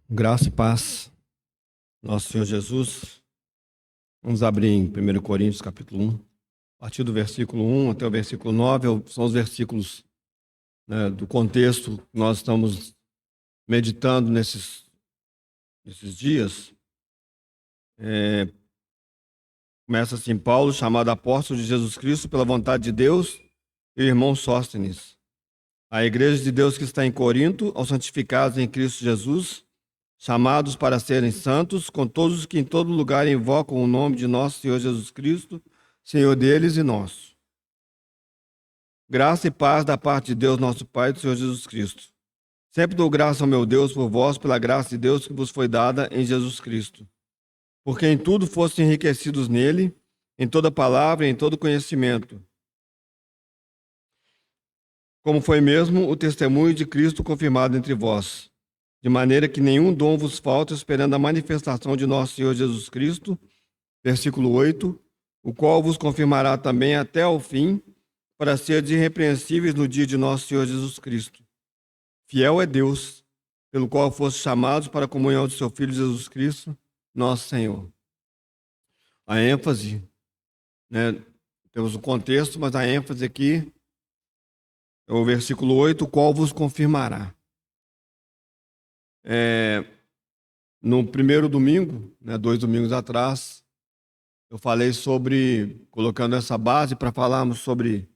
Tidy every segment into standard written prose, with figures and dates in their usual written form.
Graça e paz, nosso Senhor Jesus. Vamos abrir em 1 Coríntios, capítulo 1. A partir do versículo 1 até o versículo 9, são os versículos, né, do contexto que nós estamos meditando nesses dias. Começa assim: Paulo, chamado apóstolo de Jesus Cristo pela vontade de Deus, e o irmão Sóstenes. A igreja de Deus que está em Corinto, aos santificados em Cristo Jesus, chamados para serem santos, com todos os que em todo lugar invocam o nome de nosso Senhor Jesus Cristo, Senhor deles e nosso. Graça e paz da parte de Deus, nosso Pai, e do Senhor Jesus Cristo. Sempre dou graça ao meu Deus por vós, pela graça de Deus que vos foi dada em Jesus Cristo. Porque em tudo fostes enriquecidos nele, em toda palavra e em todo conhecimento. Como foi mesmo o testemunho de Cristo confirmado entre vós, de maneira que nenhum dom vos falta, esperando a manifestação de nosso Senhor Jesus Cristo, versículo 8, o qual vos confirmará também até ao fim, para seres irrepreensíveis no dia de nosso Senhor Jesus Cristo. Fiel é Deus, pelo qual fostes chamados para a comunhão de seu Filho Jesus Cristo, nosso Senhor. A ênfase, né, temos o contexto, mas a ênfase aqui é o versículo 8, o qual vos confirmará. No primeiro domingo, 2 domingos atrás, eu falei sobre, colocando essa base para falarmos sobre,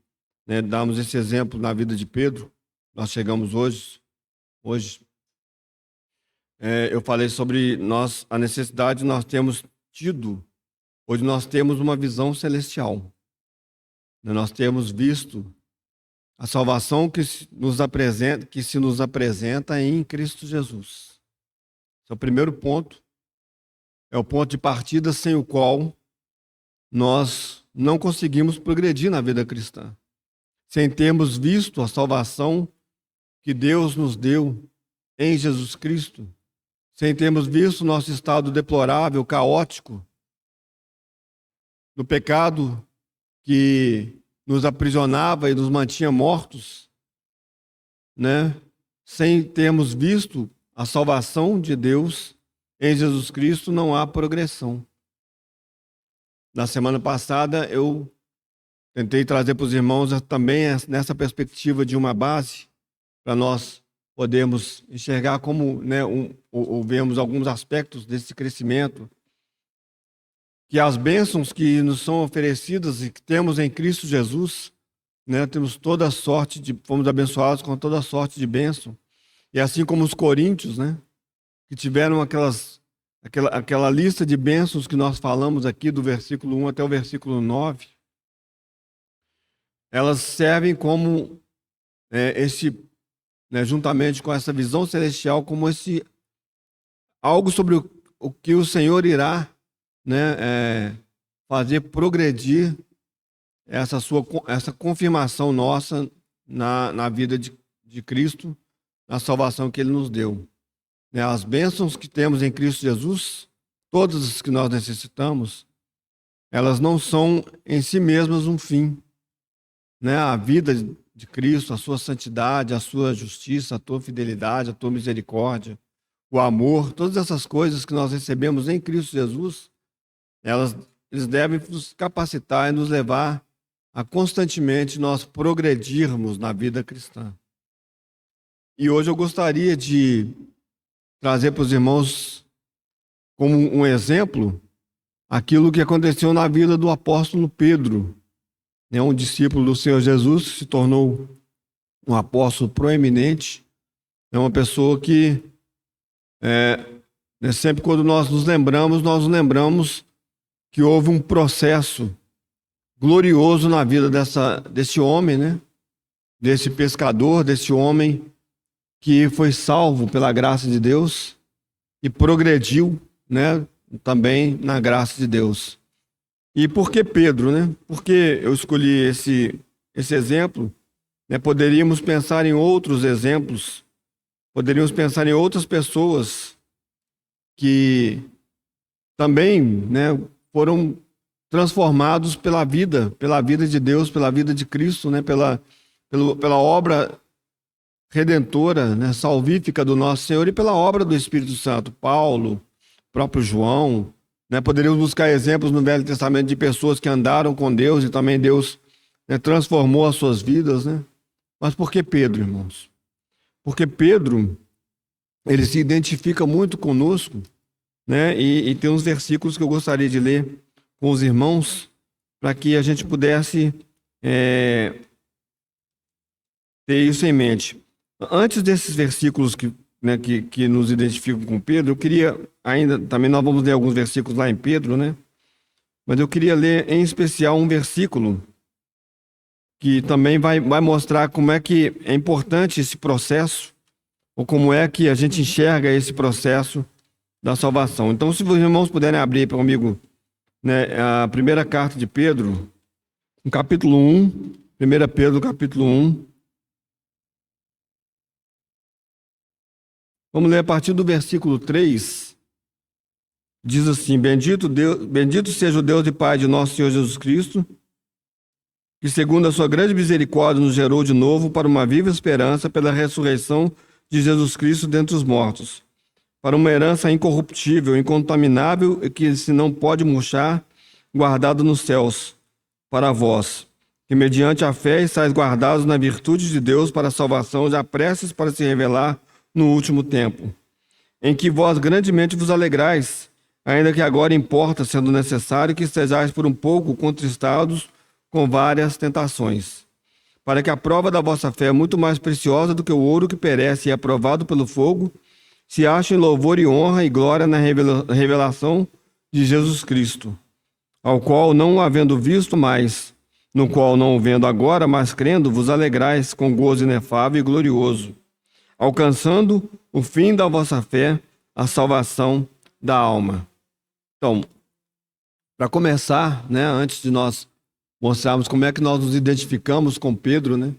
darmos esse exemplo na vida de Pedro. Nós chegamos hoje. Eu falei sobre a necessidade de nós termos tido, hoje nós temos uma visão celestial. Nós temos visto a salvação que se nos apresenta em Cristo Jesus. Esse é o primeiro ponto. É o ponto de partida sem o qual nós não conseguimos progredir na vida cristã. Sem termos visto a salvação que Deus nos deu em Jesus Cristo, sem termos visto o nosso estado deplorável, caótico, do pecado que nos aprisionava e nos mantinha mortos, sem termos visto a salvação de Deus em Jesus Cristo, não há progressão. Na semana passada, eu tentei trazer para os irmãos também nessa perspectiva de uma base, para nós podermos enxergar como, ou vemos alguns aspectos desse crescimento, que as bênçãos que nos são oferecidas e que temos em Cristo Jesus, temos toda a sorte fomos abençoados com toda a sorte de bênção. E assim como os coríntios, que tiveram aquela lista de bênçãos que nós falamos aqui do versículo 1 até o versículo 9, elas servem como juntamente com essa visão celestial, como algo sobre o que o Senhor irá fazer progredir essa confirmação nossa na vida de Cristo, na salvação que Ele nos deu. As bênçãos que temos em Cristo Jesus, todas as que nós necessitamos, elas não são em si mesmas um fim. A vida de Cristo, a sua santidade, a sua justiça, a tua fidelidade, a tua misericórdia, o amor, todas essas coisas que nós recebemos em Cristo Jesus, eles devem nos capacitar e nos levar a constantemente nós progredirmos na vida cristã. E hoje eu gostaria de trazer para os irmãos como um exemplo aquilo que aconteceu na vida do apóstolo Pedro. Um discípulo do Senhor Jesus, se tornou um apóstolo proeminente, uma pessoa que sempre quando nós nos lembramos que houve um processo glorioso na vida desse homem, desse pescador, desse homem que foi salvo pela graça de Deus e progrediu, também na graça de Deus. E por que Pedro, Por que eu escolhi esse exemplo? Poderíamos pensar em outros exemplos, poderíamos pensar em outras pessoas que também, foram transformados pela vida de Deus, pela vida de Cristo, pela obra redentora, né, salvífica do nosso Senhor e pela obra do Espírito Santo. Paulo, próprio João, né, poderíamos buscar exemplos no Velho Testamento de pessoas que andaram com Deus e também Deus, né, transformou as suas vidas, né? Mas por que Pedro, irmãos? Porque Pedro, ele se identifica muito conosco, né? E tem uns versículos que eu gostaria de ler com os irmãos para que a gente pudesse ter isso em mente. Antes desses versículos que nos identificam com Pedro, eu queria ainda, também nós vamos ler alguns versículos lá em Pedro, né? Mas eu queria ler em especial um versículo que também vai mostrar como é que é importante esse processo, ou como é que a gente enxerga esse processo da salvação. Então, se os irmãos puderem abrir comigo, né, a primeira carta de Pedro, no capítulo 1, 1 Pedro, capítulo 1. Vamos ler a partir do versículo 3. Diz assim: bendito seja o Deus e Pai de nosso Senhor Jesus Cristo, que segundo a sua grande misericórdia nos gerou de novo para uma viva esperança pela ressurreição de Jesus Cristo dentre os mortos, para uma herança incorruptível, incontaminável e que se não pode murchar, guardada nos céus, para vós, que mediante a fé estáis guardados na virtude de Deus para a salvação, já prestes para se revelar no último tempo, em que vós grandemente vos alegrais, ainda que agora importa, sendo necessário, que estejais por um pouco contristados com várias tentações, para que a prova da vossa fé, muito mais preciosa do que o ouro que perece e é provado pelo fogo, se ache em louvor e honra e glória na revelação de Jesus Cristo, ao qual, não havendo visto mais, no qual não o vendo agora, mas crendo, vos alegrais com gozo inefável e glorioso, alcançando o fim da vossa fé, a salvação da alma. Então, para começar, né, antes de nós mostrarmos como é que nós nos identificamos com Pedro, né?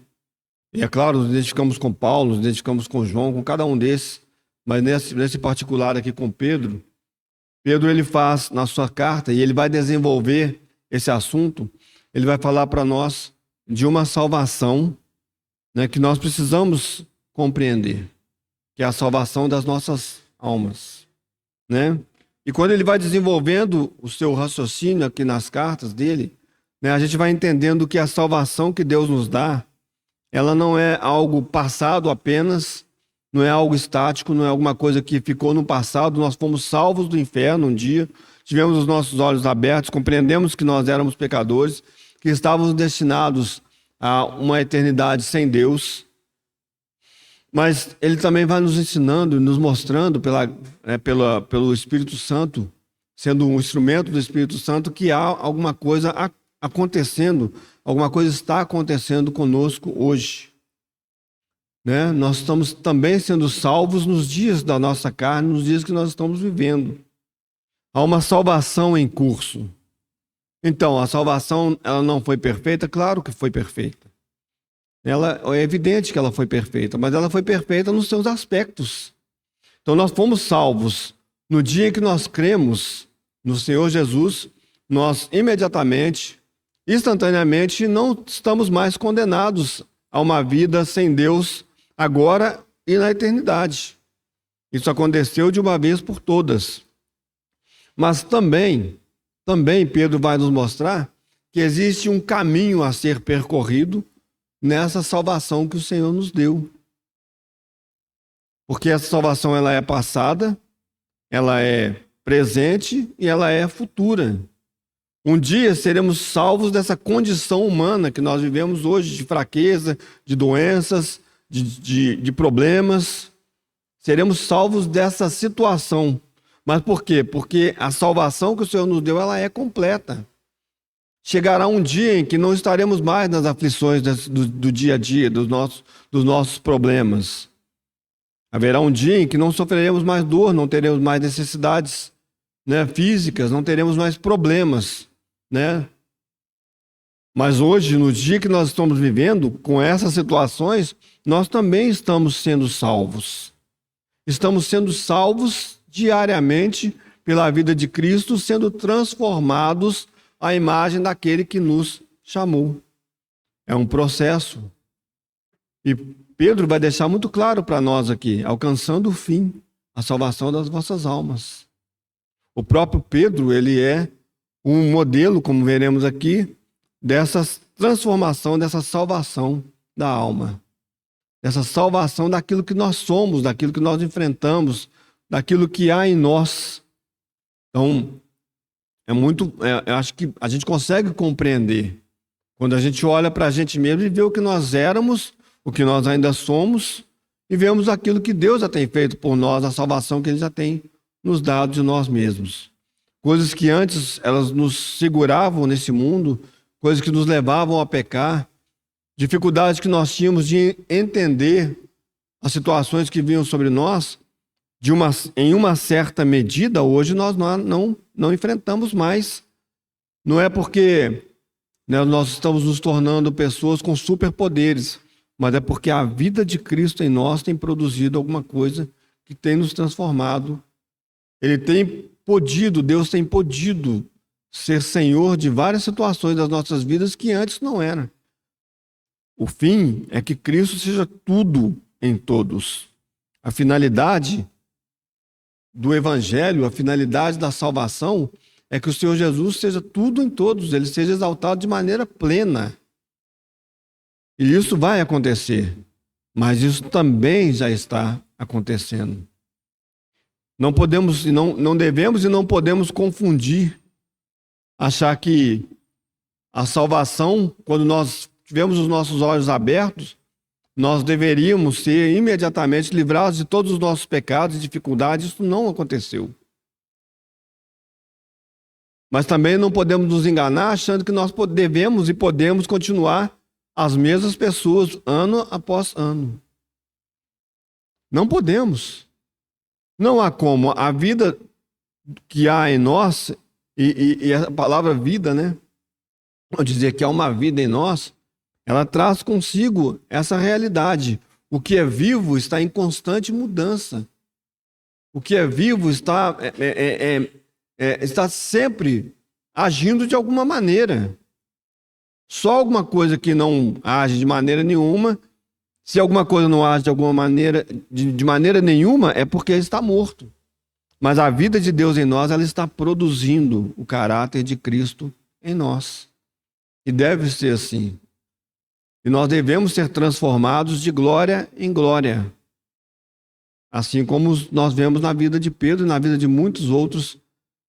E é claro, nos identificamos com Paulo, nos identificamos com João, com cada um desses, mas nesse particular aqui com Pedro, ele faz na sua carta, e ele vai desenvolver esse assunto, ele vai falar para nós de uma salvação, né, que nós precisamos compreender, que é a salvação das nossas almas, né? E quando ele vai desenvolvendo o seu raciocínio aqui nas cartas dele, né, a gente vai entendendo que a salvação que Deus nos dá, ela não é algo passado apenas, não é algo estático, não é alguma coisa que ficou no passado. Nós fomos salvos do inferno um dia, tivemos os nossos olhos abertos, compreendemos que nós éramos pecadores, que estávamos destinados a uma eternidade sem Deus. Mas ele também vai nos ensinando e nos mostrando pelo Espírito Santo, sendo um instrumento do Espírito Santo, que há alguma coisa acontecendo, alguma coisa está acontecendo conosco hoje. Né? Nós estamos também sendo salvos nos dias da nossa carne, nos dias que nós estamos vivendo. Há uma salvação em curso. Então, a salvação, ela não foi perfeita? Claro que foi perfeita. É evidente que ela foi perfeita, mas ela foi perfeita nos seus aspectos. Então, nós fomos salvos no dia em que nós cremos no Senhor Jesus, nós imediatamente, instantaneamente, não estamos mais condenados a uma vida sem Deus agora e na eternidade. Isso aconteceu de uma vez por todas. Mas também Pedro vai nos mostrar que existe um caminho a ser percorrido nessa salvação que o Senhor nos deu. Porque essa salvação, ela é passada, ela é presente e ela é futura. Um dia seremos salvos dessa condição humana que nós vivemos hoje, de fraqueza, de doenças, de problemas. Seremos salvos dessa situação. Mas por quê? Porque a salvação que o Senhor nos deu, ela é completa. Chegará um dia em que não estaremos mais nas aflições do dia a dia, dos nossos problemas. Haverá um dia em que não sofreremos mais dor, não teremos mais necessidades, né, físicas, não teremos mais problemas, né? Mas hoje, no dia que nós estamos vivendo, com essas situações, nós também estamos sendo salvos. Estamos sendo salvos diariamente pela vida de Cristo, sendo transformados à imagem daquele que nos chamou. É um processo. E Pedro vai deixar muito claro para nós aqui, alcançando o fim, a salvação das vossas almas. O próprio Pedro, ele é um modelo, como veremos aqui, dessa transformação, dessa salvação da alma. Dessa salvação daquilo que nós somos, daquilo que nós enfrentamos, daquilo que há em nós. Então, eu acho que a gente consegue compreender quando a gente olha para a gente mesmo e vê o que nós éramos, o que nós ainda somos, e vemos aquilo que Deus já tem feito por nós, a salvação que Ele já tem nos dado de nós mesmos. Coisas que antes elas nos seguravam nesse mundo, coisas que nos levavam a pecar, dificuldades que nós tínhamos de entender as situações que vinham sobre nós, em uma certa medida, hoje nós não enfrentamos mais. Não é porque nós estamos nos tornando pessoas com superpoderes, mas é porque a vida de Cristo em nós tem produzido alguma coisa que tem nos transformado. Deus tem podido ser Senhor de várias situações das nossas vidas que antes não era. O fim é que Cristo seja tudo em todos. A finalidade do Evangelho, a finalidade da salvação é que o Senhor Jesus seja tudo em todos, Ele seja exaltado de maneira plena. E isso vai acontecer, mas isso também já está acontecendo. Não podemos, não devemos e não podemos confundir, achar que a salvação, quando nós tivermos os nossos olhos abertos, nós deveríamos ser imediatamente livrados de todos os nossos pecados e dificuldades. Isso não aconteceu. Mas também não podemos nos enganar achando que nós devemos e podemos continuar as mesmas pessoas ano após ano. Não podemos. Não há como. A vida que há em nós, e a palavra vida, né? Vou dizer que há uma vida em nós, ela traz consigo essa realidade. O que é vivo está em constante mudança. O que é vivo está sempre agindo de alguma maneira. Só alguma coisa que não age de maneira nenhuma, se alguma coisa não age de alguma maneira, de maneira nenhuma, é porque está morto. Mas a vida de Deus em nós, ela está produzindo o caráter de Cristo em nós. E deve ser assim. E nós devemos ser transformados de glória em glória. Assim como nós vemos na vida de Pedro e na vida de muitos outros,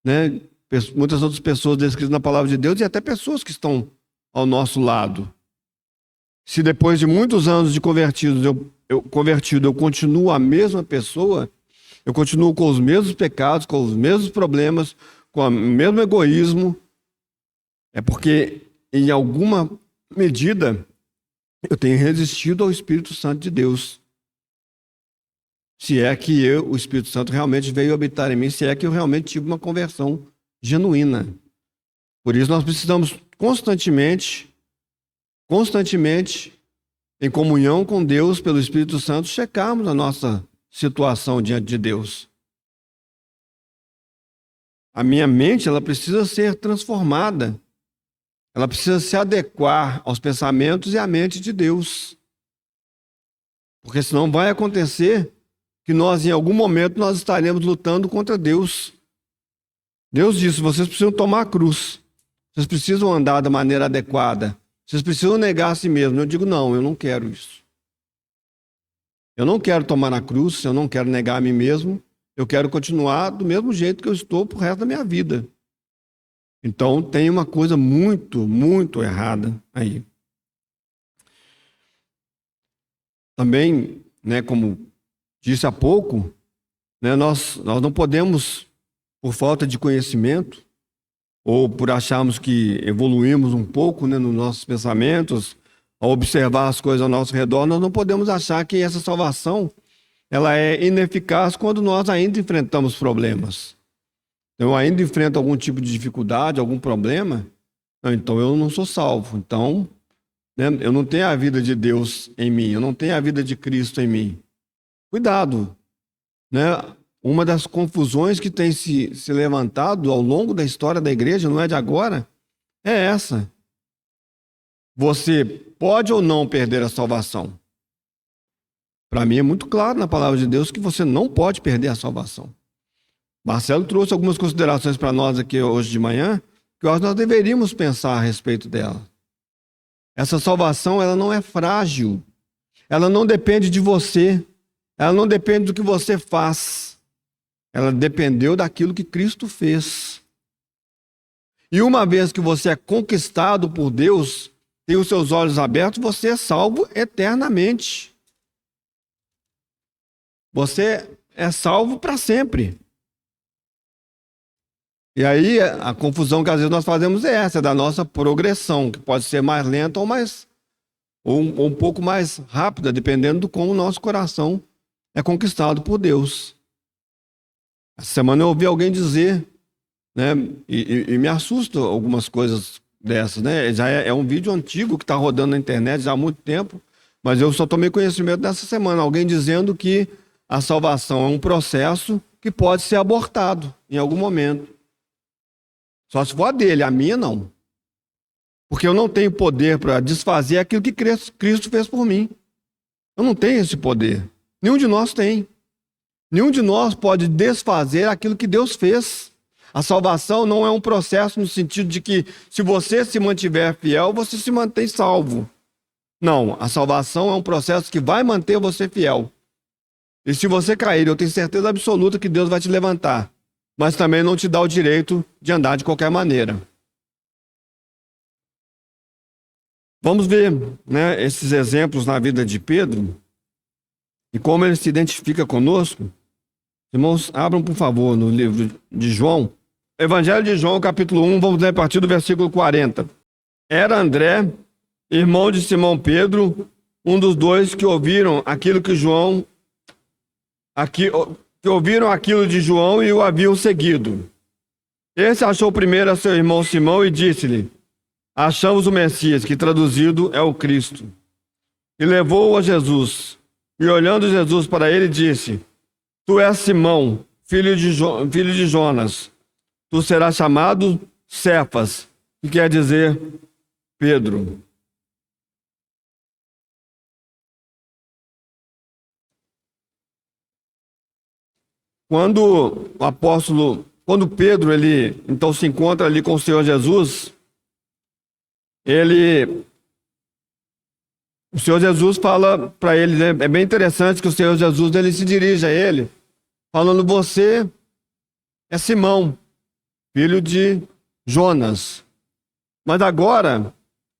né? Muitas outras pessoas descritas na palavra de Deus e até pessoas que estão ao nosso lado. Se depois de muitos anos de convertido, eu continuo a mesma pessoa, eu continuo com os mesmos pecados, com os mesmos problemas, com o mesmo egoísmo, é porque, em alguma medida, eu tenho resistido ao Espírito Santo de Deus. Se é que o Espírito Santo realmente veio habitar em mim, se é que eu realmente tive uma conversão genuína. Por isso nós precisamos constantemente, em comunhão com Deus, pelo Espírito Santo, checarmos a nossa situação diante de Deus. A minha mente, ela precisa ser transformada. Ela precisa se adequar aos pensamentos e à mente de Deus. Porque senão vai acontecer que nós, em algum momento, nós estaremos lutando contra Deus. Deus disse, vocês precisam tomar a cruz. Vocês precisam andar da maneira adequada. Vocês precisam negar a si mesmos. Eu digo, não, eu não quero isso. Eu não quero tomar a cruz, eu não quero negar a mim mesmo. Eu quero continuar do mesmo jeito que eu estou pro resto da minha vida. Então, tem uma coisa muito, muito errada aí. Também, né, como disse há pouco, né, nós não podemos, por falta de conhecimento, ou por acharmos que evoluímos um pouco, né, nos nossos pensamentos, ao observar as coisas ao nosso redor, nós não podemos achar que essa salvação ela é ineficaz quando nós ainda enfrentamos problemas. Eu ainda enfrento algum tipo de dificuldade, algum problema, então eu não sou salvo. Então, né, eu não tenho a vida de Deus em mim, eu não tenho a vida de Cristo em mim. Cuidado, né? Uma das confusões que tem se levantado ao longo da história da igreja, não é de agora, é essa. Você pode ou não perder a salvação? Para mim é muito claro na palavra de Deus que você não pode perder a salvação. Marcelo trouxe algumas considerações para nós aqui hoje de manhã, que nós deveríamos pensar a respeito dela. Essa salvação, ela não é frágil. Ela não depende de você. Ela não depende do que você faz. Ela dependeu daquilo que Cristo fez. E uma vez que você é conquistado por Deus, tem os seus olhos abertos, você é salvo eternamente. Você é salvo para sempre. E aí a confusão que às vezes nós fazemos é essa, da nossa progressão, que pode ser mais lenta ou um pouco mais rápida, dependendo do como o nosso coração é conquistado por Deus. Essa semana eu ouvi alguém dizer, né, e me assusta algumas coisas dessas, né? Já é um vídeo antigo que está rodando na internet já há muito tempo, mas eu só tomei conhecimento dessa semana. Alguém dizendo que a salvação é um processo que pode ser abortado em algum momento. Só se for a dele, a minha não. Porque eu não tenho poder para desfazer aquilo que Cristo fez por mim. Eu não tenho esse poder. Nenhum de nós tem. Nenhum de nós pode desfazer aquilo que Deus fez. A salvação não é um processo no sentido de que se você se mantiver fiel, você se mantém salvo. Não, a salvação é um processo que vai manter você fiel. E se você cair, eu tenho certeza absoluta que Deus vai te levantar. Mas também não te dá o direito de andar de qualquer maneira. Vamos ver, né, esses exemplos na vida de Pedro e como ele se identifica conosco. Irmãos, abram por favor no livro de João. Evangelho de João, capítulo 1, vamos ler a partir do versículo 40. Era André, irmão de Simão Pedro, um dos dois que ouviram aquilo que ouviram aquilo de João e o haviam seguido. Esse achou primeiro a seu irmão Simão e disse-lhe: achamos o Messias, que traduzido é o Cristo. E levou-o a Jesus. E olhando Jesus para ele, disse: tu és Simão, filho de Jonas. Tu serás chamado Cefas, que quer dizer Pedro. Quando Pedro, ele então se encontra ali com o Senhor Jesus, o Senhor Jesus fala para ele, né? É bem interessante que o Senhor Jesus, ele se dirige a ele, falando: você é Simão, filho de Jonas, mas agora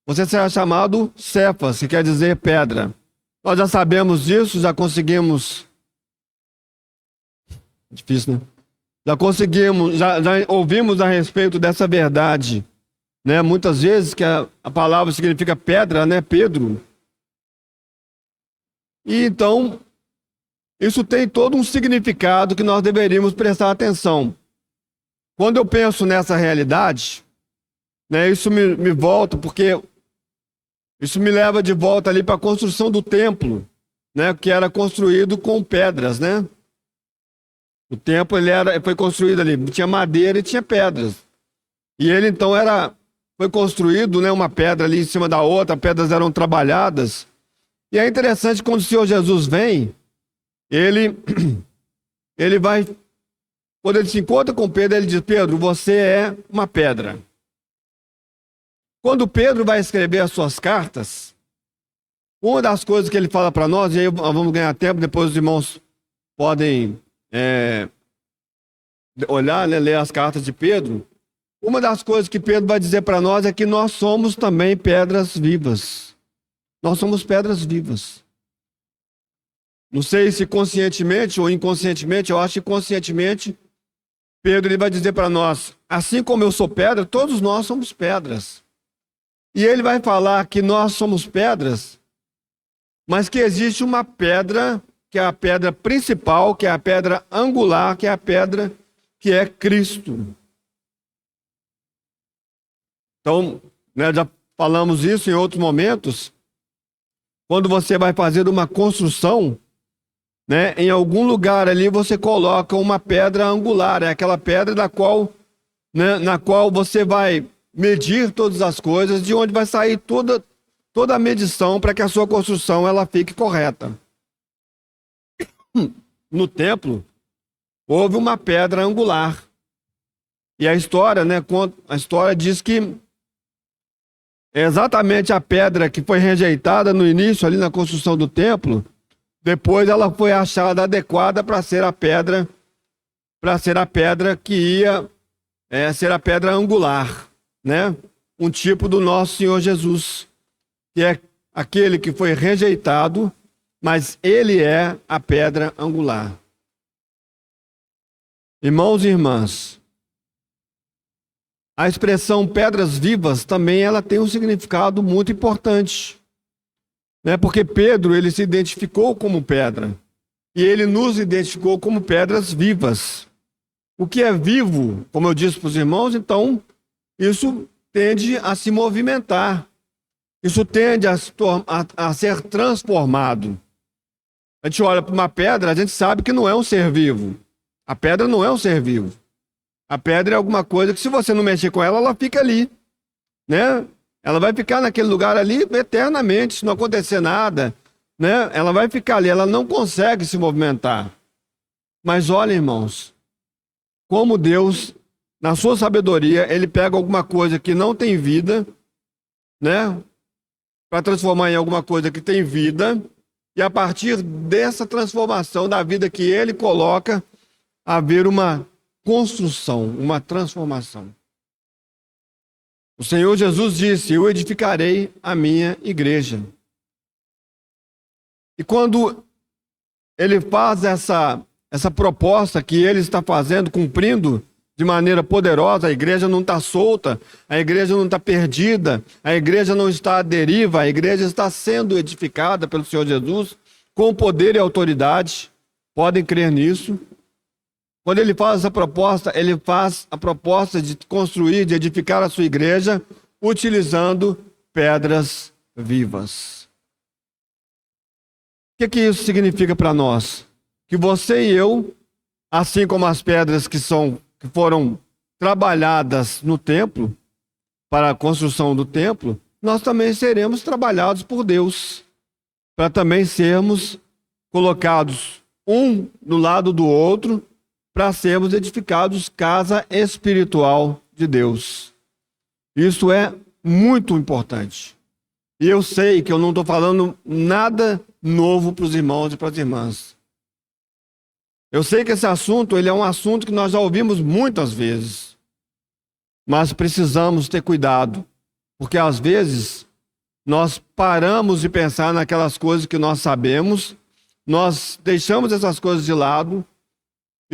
você será chamado Cefas, que quer dizer pedra. Nós já sabemos disso, já conseguimos... Difícil, né? Já conseguimos, já ouvimos a respeito dessa verdade, né? Muitas vezes que a palavra significa pedra, né? Pedro. E então, isso tem todo um significado que nós deveríamos prestar atenção. Quando eu penso nessa realidade, né? Isso me volta, porque isso me leva de volta ali para a construção do templo, né? Que era construído com pedras, né? O templo foi construído ali, tinha madeira e tinha pedras. E ele então foi construído, né, uma pedra ali em cima da outra, as pedras eram trabalhadas. E é interessante quando o Senhor Jesus vem, ele vai, quando ele se encontra com Pedro, ele diz: Pedro, você é uma pedra. Quando Pedro vai escrever as suas cartas, uma das coisas que ele fala para nós, e aí nós vamos ganhar tempo, depois os irmãos podem olhar, né, ler as cartas de Pedro. Uma das coisas que Pedro vai dizer para nós é que nós somos também pedras vivas. Nós somos pedras vivas. Não sei se conscientemente ou inconscientemente, eu acho que conscientemente, Pedro ele vai dizer para nós: assim como eu sou pedra, todos nós somos pedras. E ele vai falar que nós somos pedras, mas que existe uma pedra, que é a pedra principal, que é a pedra angular, que é a pedra que é Cristo. Então, né, já falamos isso em outros momentos. Quando você vai fazer uma construção, né, em algum lugar ali você coloca uma pedra angular, é aquela pedra na qual você vai medir todas as coisas, de onde vai sair toda a medição para que a sua construção ela fique correta. no templo, houve uma pedra angular. E a história, a história diz que é exatamente a pedra que foi rejeitada no início, ali na construção do templo, depois ela foi achada adequada para ser a pedra que ia ser a pedra angular, né? Um tipo do nosso Senhor Jesus, que é aquele que foi rejeitado, mas ele é a pedra angular. Irmãos e irmãs, a expressão pedras vivas também ela tem um significado muito importante, né? Porque Pedro ele se identificou como pedra e ele nos identificou como pedras vivas. O que é vivo, como eu disse para os irmãos, então isso tende a se movimentar, isso tende a ser transformado. A gente olha para uma pedra, a gente sabe que não é um ser vivo. A pedra não é um ser vivo. A pedra é alguma coisa que se você não mexer com ela, ela fica ali, né? Ela vai ficar naquele lugar ali eternamente, se não acontecer nada, né? Ela vai ficar ali, ela não consegue se movimentar. Mas olha, irmãos, como Deus, na sua sabedoria, ele pega alguma coisa que não tem vida, né? Para transformar em alguma coisa que tem vida, e a partir dessa transformação da vida que ele coloca, haver uma construção, uma transformação. O Senhor Jesus disse: eu edificarei a minha igreja. E quando ele faz essa proposta que ele está fazendo, cumprindo de maneira poderosa, a igreja não está solta, a igreja não está perdida, a igreja não está à deriva, a igreja está sendo edificada pelo Senhor Jesus com poder e autoridade. Podem crer nisso. Quando ele faz essa proposta, ele faz a proposta de construir, de edificar a sua igreja, utilizando pedras vivas. O que isso significa para nós? Que você e eu, assim como as pedras que foram trabalhadas no templo, para a construção do templo, nós também seremos trabalhados por Deus, para também sermos colocados um do lado do outro, para sermos edificados casa espiritual de Deus. Isso é muito importante. E eu sei que eu não estou falando nada novo para os irmãos e para as irmãs. Eu sei que esse assunto ele é um assunto que nós já ouvimos muitas vezes. Mas precisamos ter cuidado, porque às vezes nós paramos de pensar naquelas coisas que nós sabemos, nós deixamos essas coisas de lado,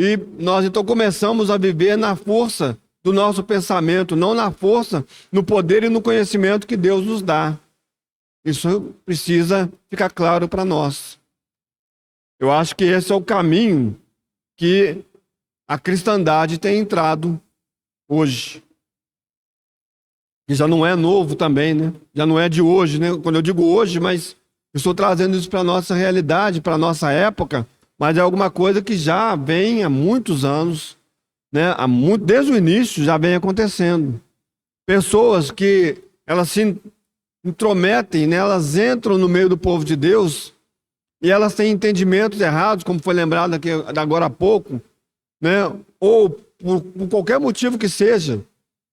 e nós então começamos a viver na força do nosso pensamento, não na força, no poder e no conhecimento que Deus nos dá. Isso precisa ficar claro para nós. Eu acho que esse é o caminho que a cristandade tem entrado hoje. E já não é novo também, né? Já não é de hoje, né? Quando eu digo hoje, mas eu estou trazendo isso para a nossa realidade, para a nossa época, mas é alguma coisa que já vem há muitos anos, né? Desde o início já vem acontecendo. Pessoas que elas se intrometem, né? Elas entram no meio do povo de Deus e elas têm entendimentos errados, como foi lembrado aqui agora há pouco, né? Ou por qualquer motivo que seja,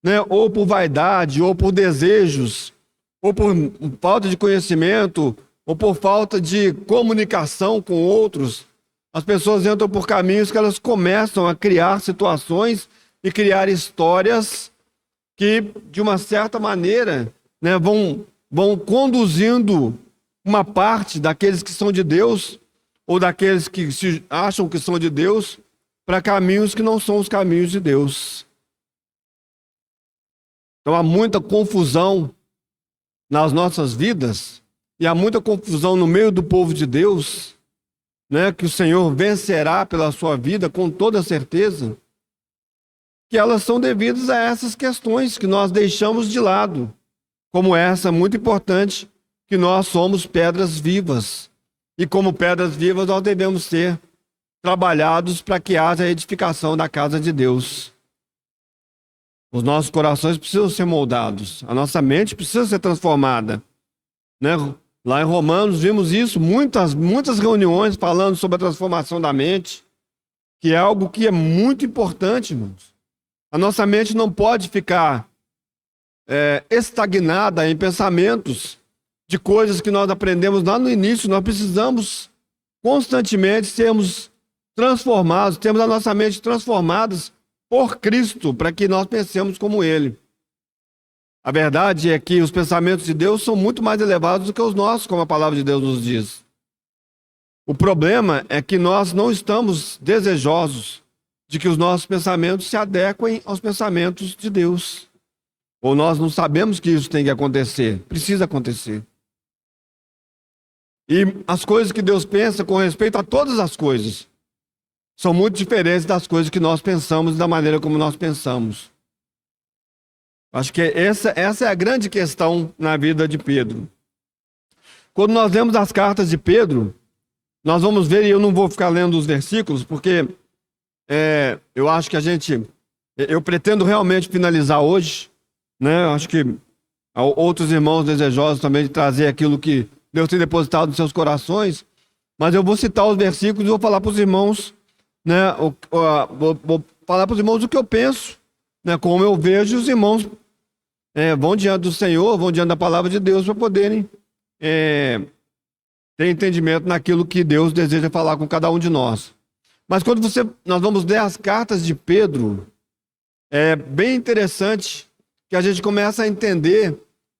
né? Ou por vaidade, ou por desejos, ou por falta de conhecimento, ou por falta de comunicação com outros. As pessoas entram por caminhos que elas começam a criar situações e criar histórias que, de uma certa maneira, né, vão conduzindo uma parte daqueles que são de Deus ou daqueles que se acham que são de Deus para caminhos que não são os caminhos de Deus. Então há muita confusão nas nossas vidas e há muita confusão no meio do povo de Deus, né, que o Senhor vencerá pela sua vida com toda certeza, que elas são devidas a essas questões que nós deixamos de lado, como essa muito importante, que nós somos pedras vivas, e como pedras vivas nós devemos ser trabalhados para que haja edificação da casa de Deus. Os nossos corações precisam ser moldados, a nossa mente precisa ser transformada, né? Lá em Romanos vimos isso, muitas reuniões falando sobre a transformação da mente, que é algo que é muito importante, irmãos. A nossa mente não pode ficar estagnada em pensamentos de coisas que nós aprendemos lá no início. Nós precisamos constantemente sermos transformados, temos a nossa mente transformadas por Cristo, para que nós pensemos como Ele. A verdade é que os pensamentos de Deus são muito mais elevados do que os nossos, como a palavra de Deus nos diz. O problema é que nós não estamos desejosos de que os nossos pensamentos se adequem aos pensamentos de Deus. Ou nós não sabemos que isso tem que acontecer, precisa acontecer. E as coisas que Deus pensa com respeito a todas as coisas são muito diferentes das coisas que nós pensamos e da maneira como nós pensamos. Acho que essa é a grande questão na vida de Pedro. Quando nós lemos as cartas de Pedro, nós vamos ver, e eu não vou ficar lendo os versículos, porque eu acho que eu pretendo realmente finalizar hoje, né? Eu acho que outros irmãos desejosos também de trazer aquilo que Deus tem depositado nos seus corações, mas eu vou citar os versículos e vou falar para os irmãos, né? Vou falar para os irmãos o que eu penso, né? Como eu vejo, os irmãos vão diante do Senhor, vão diante da palavra de Deus para poderem ter entendimento naquilo que Deus deseja falar com cada um de nós. Mas quando nós vamos ler as cartas de Pedro, é bem interessante que a gente começa a entender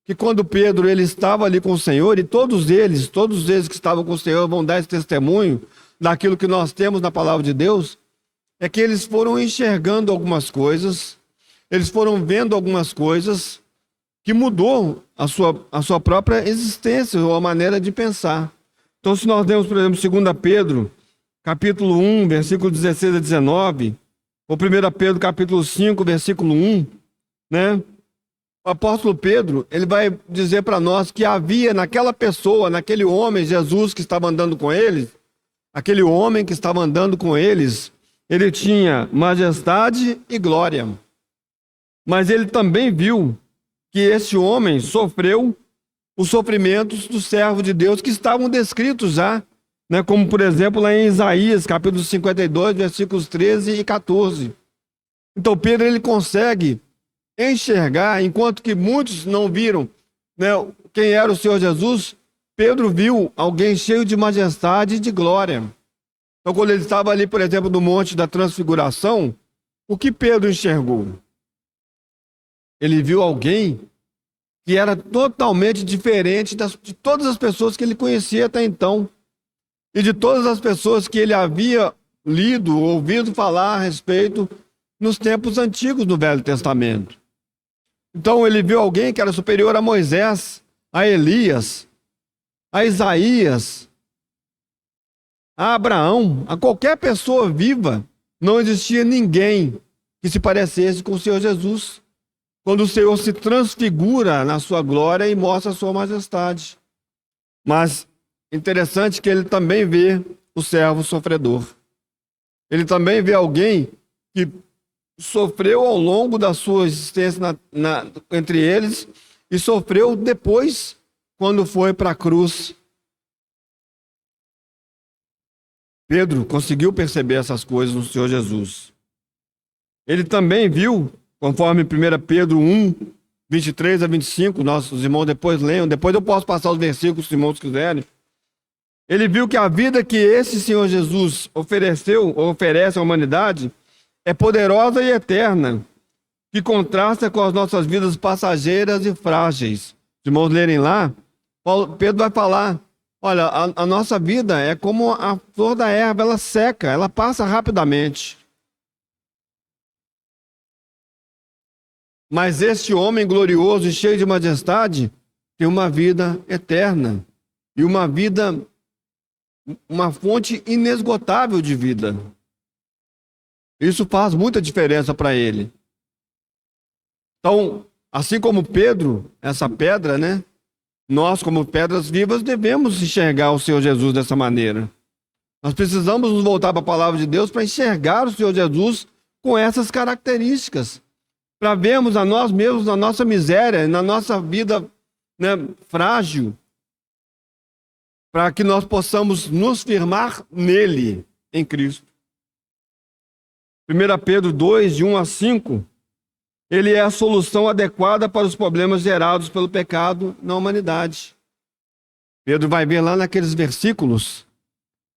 que quando Pedro ele estava ali com o Senhor, e todos eles que estavam com o Senhor vão dar esse testemunho daquilo que nós temos na palavra de Deus, é que eles foram enxergando algumas coisas, eles foram vendo algumas coisas que mudou a sua própria existência ou a maneira de pensar. Então, se nós lemos, por exemplo, 2 Pedro, capítulo 1, versículo 16 a 19, ou 1 Pedro, capítulo 5, versículo 1, né? O apóstolo Pedro, ele vai dizer para nós que havia naquela pessoa, naquele homem, Jesus que estava andando com eles, aquele homem que estava andando com eles, ele tinha majestade e glória. Mas ele também viu que esse homem sofreu os sofrimentos do servo de Deus que estavam descritos já, né? Como por exemplo lá em Isaías, capítulo 52, versículos 13 e 14. Então Pedro ele consegue enxergar, enquanto que muitos não viram, né, quem era o Senhor Jesus, Pedro viu alguém cheio de majestade e de glória. Então quando ele estava ali, por exemplo, no Monte da Transfiguração, o que Pedro enxergou? Ele viu alguém que era totalmente diferente de todas as pessoas que ele conhecia até então. E de todas as pessoas que ele havia lido, ouvido falar a respeito nos tempos antigos do Velho Testamento. Então ele viu alguém que era superior a Moisés, a Elias, a Isaías, a Abraão, a qualquer pessoa viva. Não existia ninguém que se parecesse com o Senhor Jesus, quando o Senhor se transfigura na sua glória e mostra a sua majestade. Mas interessante que ele também vê o servo sofredor. Ele também vê alguém que sofreu ao longo da sua existência entre eles e sofreu depois, quando foi para a cruz. Pedro conseguiu perceber essas coisas no Senhor Jesus. Ele também viu, conforme 1 Pedro 1, 23 a 25, nossos irmãos depois leiam, depois eu posso passar os versículos se os irmãos quiserem. Ele viu que a vida que esse Senhor Jesus ofereceu, ou oferece à humanidade, é poderosa e eterna, que contrasta com as nossas vidas passageiras e frágeis. Se os irmãos lerem lá, Pedro vai falar, olha, a nossa vida é como a flor da erva, ela seca, ela passa rapidamente. Mas este homem glorioso e cheio de majestade tem uma vida eterna e uma fonte inesgotável de vida. Isso faz muita diferença para ele. Então, assim como Pedro, essa pedra, né? Nós, como pedras vivas, devemos enxergar o Senhor Jesus dessa maneira. Nós precisamos nos voltar para a palavra de Deus para enxergar o Senhor Jesus com essas características. Para vermos a nós mesmos na nossa miséria, na nossa vida, né, frágil, para que nós possamos nos firmar nele, em Cristo. 1 Pedro 2, de 1 a 5, ele é a solução adequada para os problemas gerados pelo pecado na humanidade. Pedro vai ver lá naqueles versículos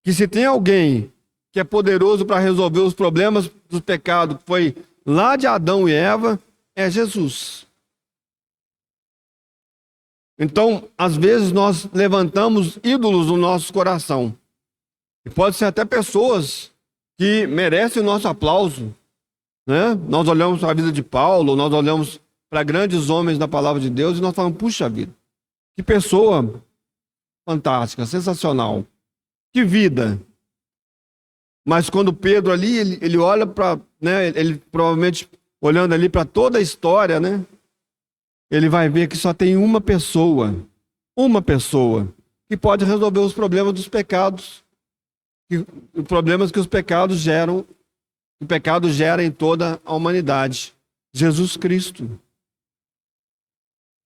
que se tem alguém que é poderoso para resolver os problemas do pecado que foi lá de Adão e Eva, é Jesus. Então, às vezes nós levantamos ídolos no nosso coração. E pode ser até pessoas que merecem o nosso aplauso, né? Nós olhamos para a vida de Paulo, nós olhamos para grandes homens da palavra de Deus e nós falamos, puxa vida, que pessoa fantástica, sensacional, que vida. Mas quando Pedro ali, ele olha para, né, ele provavelmente olhando ali para toda a história, né, ele vai ver que só tem uma pessoa que pode resolver os problemas dos pecados, os problemas que os pecados geram, o pecado gera em toda a humanidade. Jesus Cristo.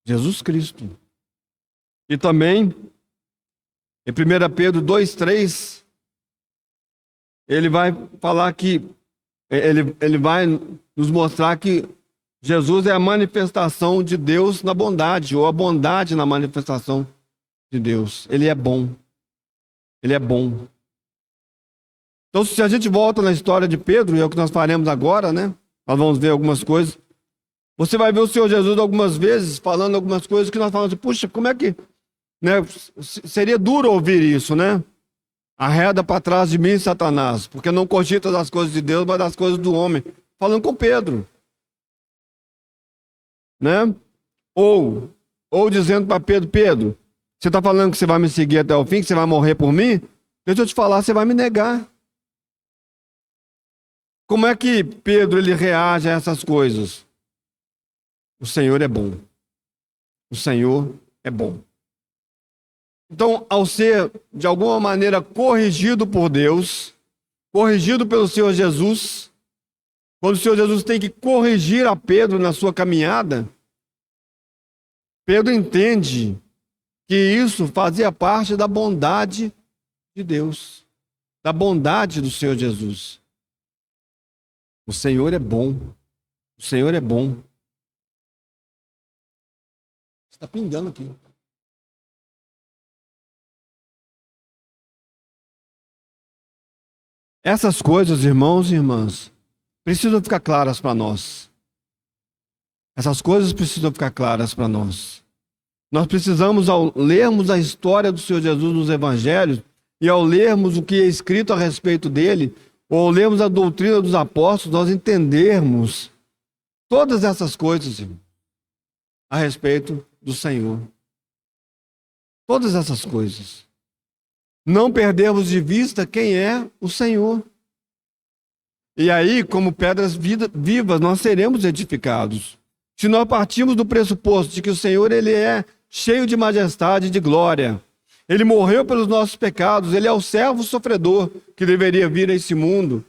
Jesus Cristo. E também, em 1 Pedro 2,3, ele vai falar que, ele vai nos mostrar que Jesus é a manifestação de Deus na bondade, ou a bondade na manifestação de Deus. Ele é bom. Ele é bom. Então, se a gente volta na história de Pedro, e é o que nós faremos agora, né? Nós vamos ver algumas coisas. Você vai ver o Senhor Jesus algumas vezes falando algumas coisas que nós falamos assim, puxa, como é que... né? Seria duro ouvir isso, né? Arreda para trás de mim, Satanás, porque não cogita das coisas de Deus, mas das coisas do homem. Falando com Pedro. Né? Ou dizendo para Pedro, Pedro, você está falando que você vai me seguir até o fim, que você vai morrer por mim? Deixa eu te falar, você vai me negar. Como é que Pedro ele reage a essas coisas? O Senhor é bom. O Senhor é bom. Então, ao ser, de alguma maneira, corrigido por Deus, corrigido pelo Senhor Jesus, quando o Senhor Jesus tem que corrigir a Pedro na sua caminhada, Pedro entende que isso fazia parte da bondade de Deus, da bondade do Senhor Jesus. O Senhor é bom. O Senhor é bom. Está pingando aqui. Essas coisas, irmãos e irmãs, precisam ficar claras para nós. Essas coisas precisam ficar claras para nós. Nós precisamos, ao lermos a história do Senhor Jesus nos Evangelhos, e ao lermos o que é escrito a respeito dele, ou lermos a doutrina dos apóstolos, nós entendermos todas essas coisas, irmão, a respeito do Senhor. Todas essas coisas. Não perdermos de vista quem é o Senhor. E aí, como pedras vivas, nós seremos edificados. Se nós partirmos do pressuposto de que o Senhor ele é cheio de majestade e de glória, ele morreu pelos nossos pecados, ele é o servo sofredor que deveria vir a esse mundo,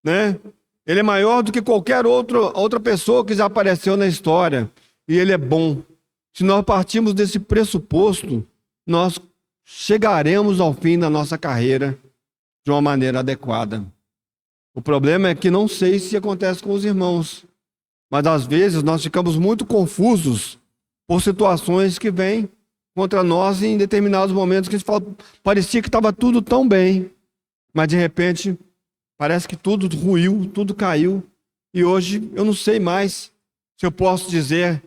né? Ele é maior do que qualquer outra pessoa que já apareceu na história, e ele é bom. Se nós partirmos desse pressuposto, nós chegaremos ao fim da nossa carreira de uma maneira adequada. O problema é que não sei se acontece com os irmãos, mas às vezes nós ficamos muito confusos por situações que vêm contra nós em determinados momentos que a gente fala, parecia que estava tudo tão bem, mas de repente parece que tudo ruiu, tudo caiu, e hoje eu não sei mais se eu posso dizer,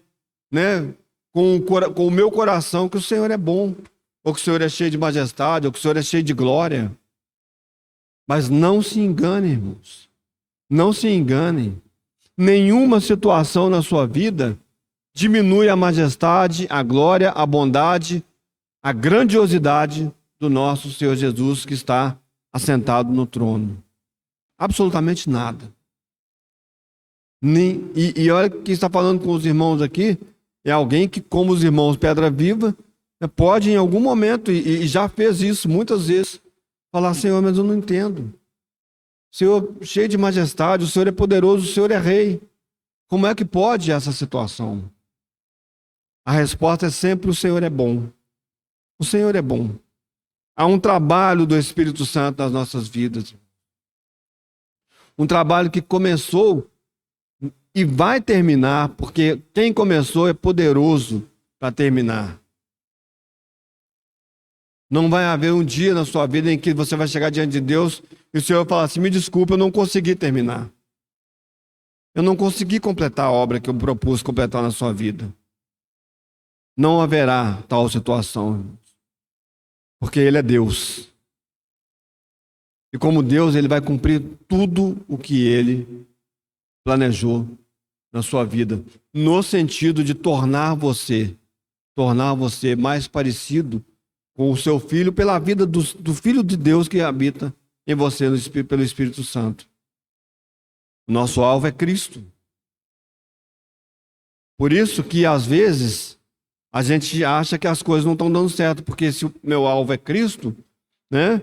né, com o meu coração que o Senhor é bom, ou que o Senhor é cheio de majestade, ou que o Senhor é cheio de glória. Mas não se engane, irmãos. Não se enganem. Nenhuma situação na sua vida diminui a majestade, a glória, a bondade, a grandiosidade do nosso Senhor Jesus que está assentado no trono. Absolutamente nada. E olha que está falando com os irmãos aqui, é alguém que, como os irmãos Pedra Viva, pode em algum momento, e já fez isso muitas vezes, falar, Senhor, mas eu não entendo. Senhor, cheio de majestade, o Senhor é poderoso, o Senhor é rei. Como é que pode essa situação? A resposta é sempre, o Senhor é bom. O Senhor é bom. Há um trabalho do Espírito Santo nas nossas vidas. Um trabalho que começou e vai terminar, porque quem começou é poderoso para terminar. Não vai haver um dia na sua vida em que você vai chegar diante de Deus e o Senhor vai falar assim: me desculpa, eu não consegui terminar. Eu não consegui completar a obra que eu propus completar na sua vida. Não haverá tal situação, porque Ele é Deus. E como Deus, Ele vai cumprir tudo o que Ele planejou na sua vida, no sentido de tornar você mais parecido com o seu filho, pela vida do Filho de Deus que habita em você pelo Espírito Santo. O nosso alvo é Cristo. Por isso que, às vezes, a gente acha que as coisas não estão dando certo, porque se o meu alvo é Cristo, né,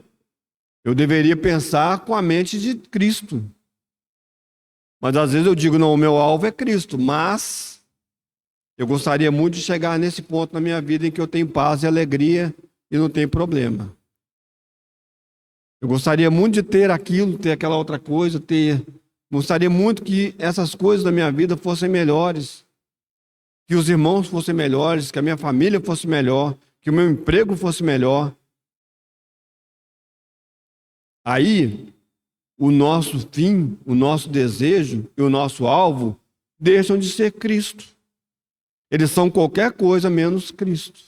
eu deveria pensar com a mente de Cristo. Mas, às vezes, eu digo, não, o meu alvo é Cristo, mas eu gostaria muito de chegar nesse ponto na minha vida em que eu tenho paz e alegria e não tenho problema. Eu gostaria muito de ter aquilo, ter aquela outra coisa, gostaria muito que essas coisas da minha vida fossem melhores, que os irmãos fossem melhores, que a minha família fosse melhor, que o meu emprego fosse melhor. Aí, o nosso fim, o nosso desejo e o nosso alvo deixam de ser Cristo. Eles são qualquer coisa menos Cristo.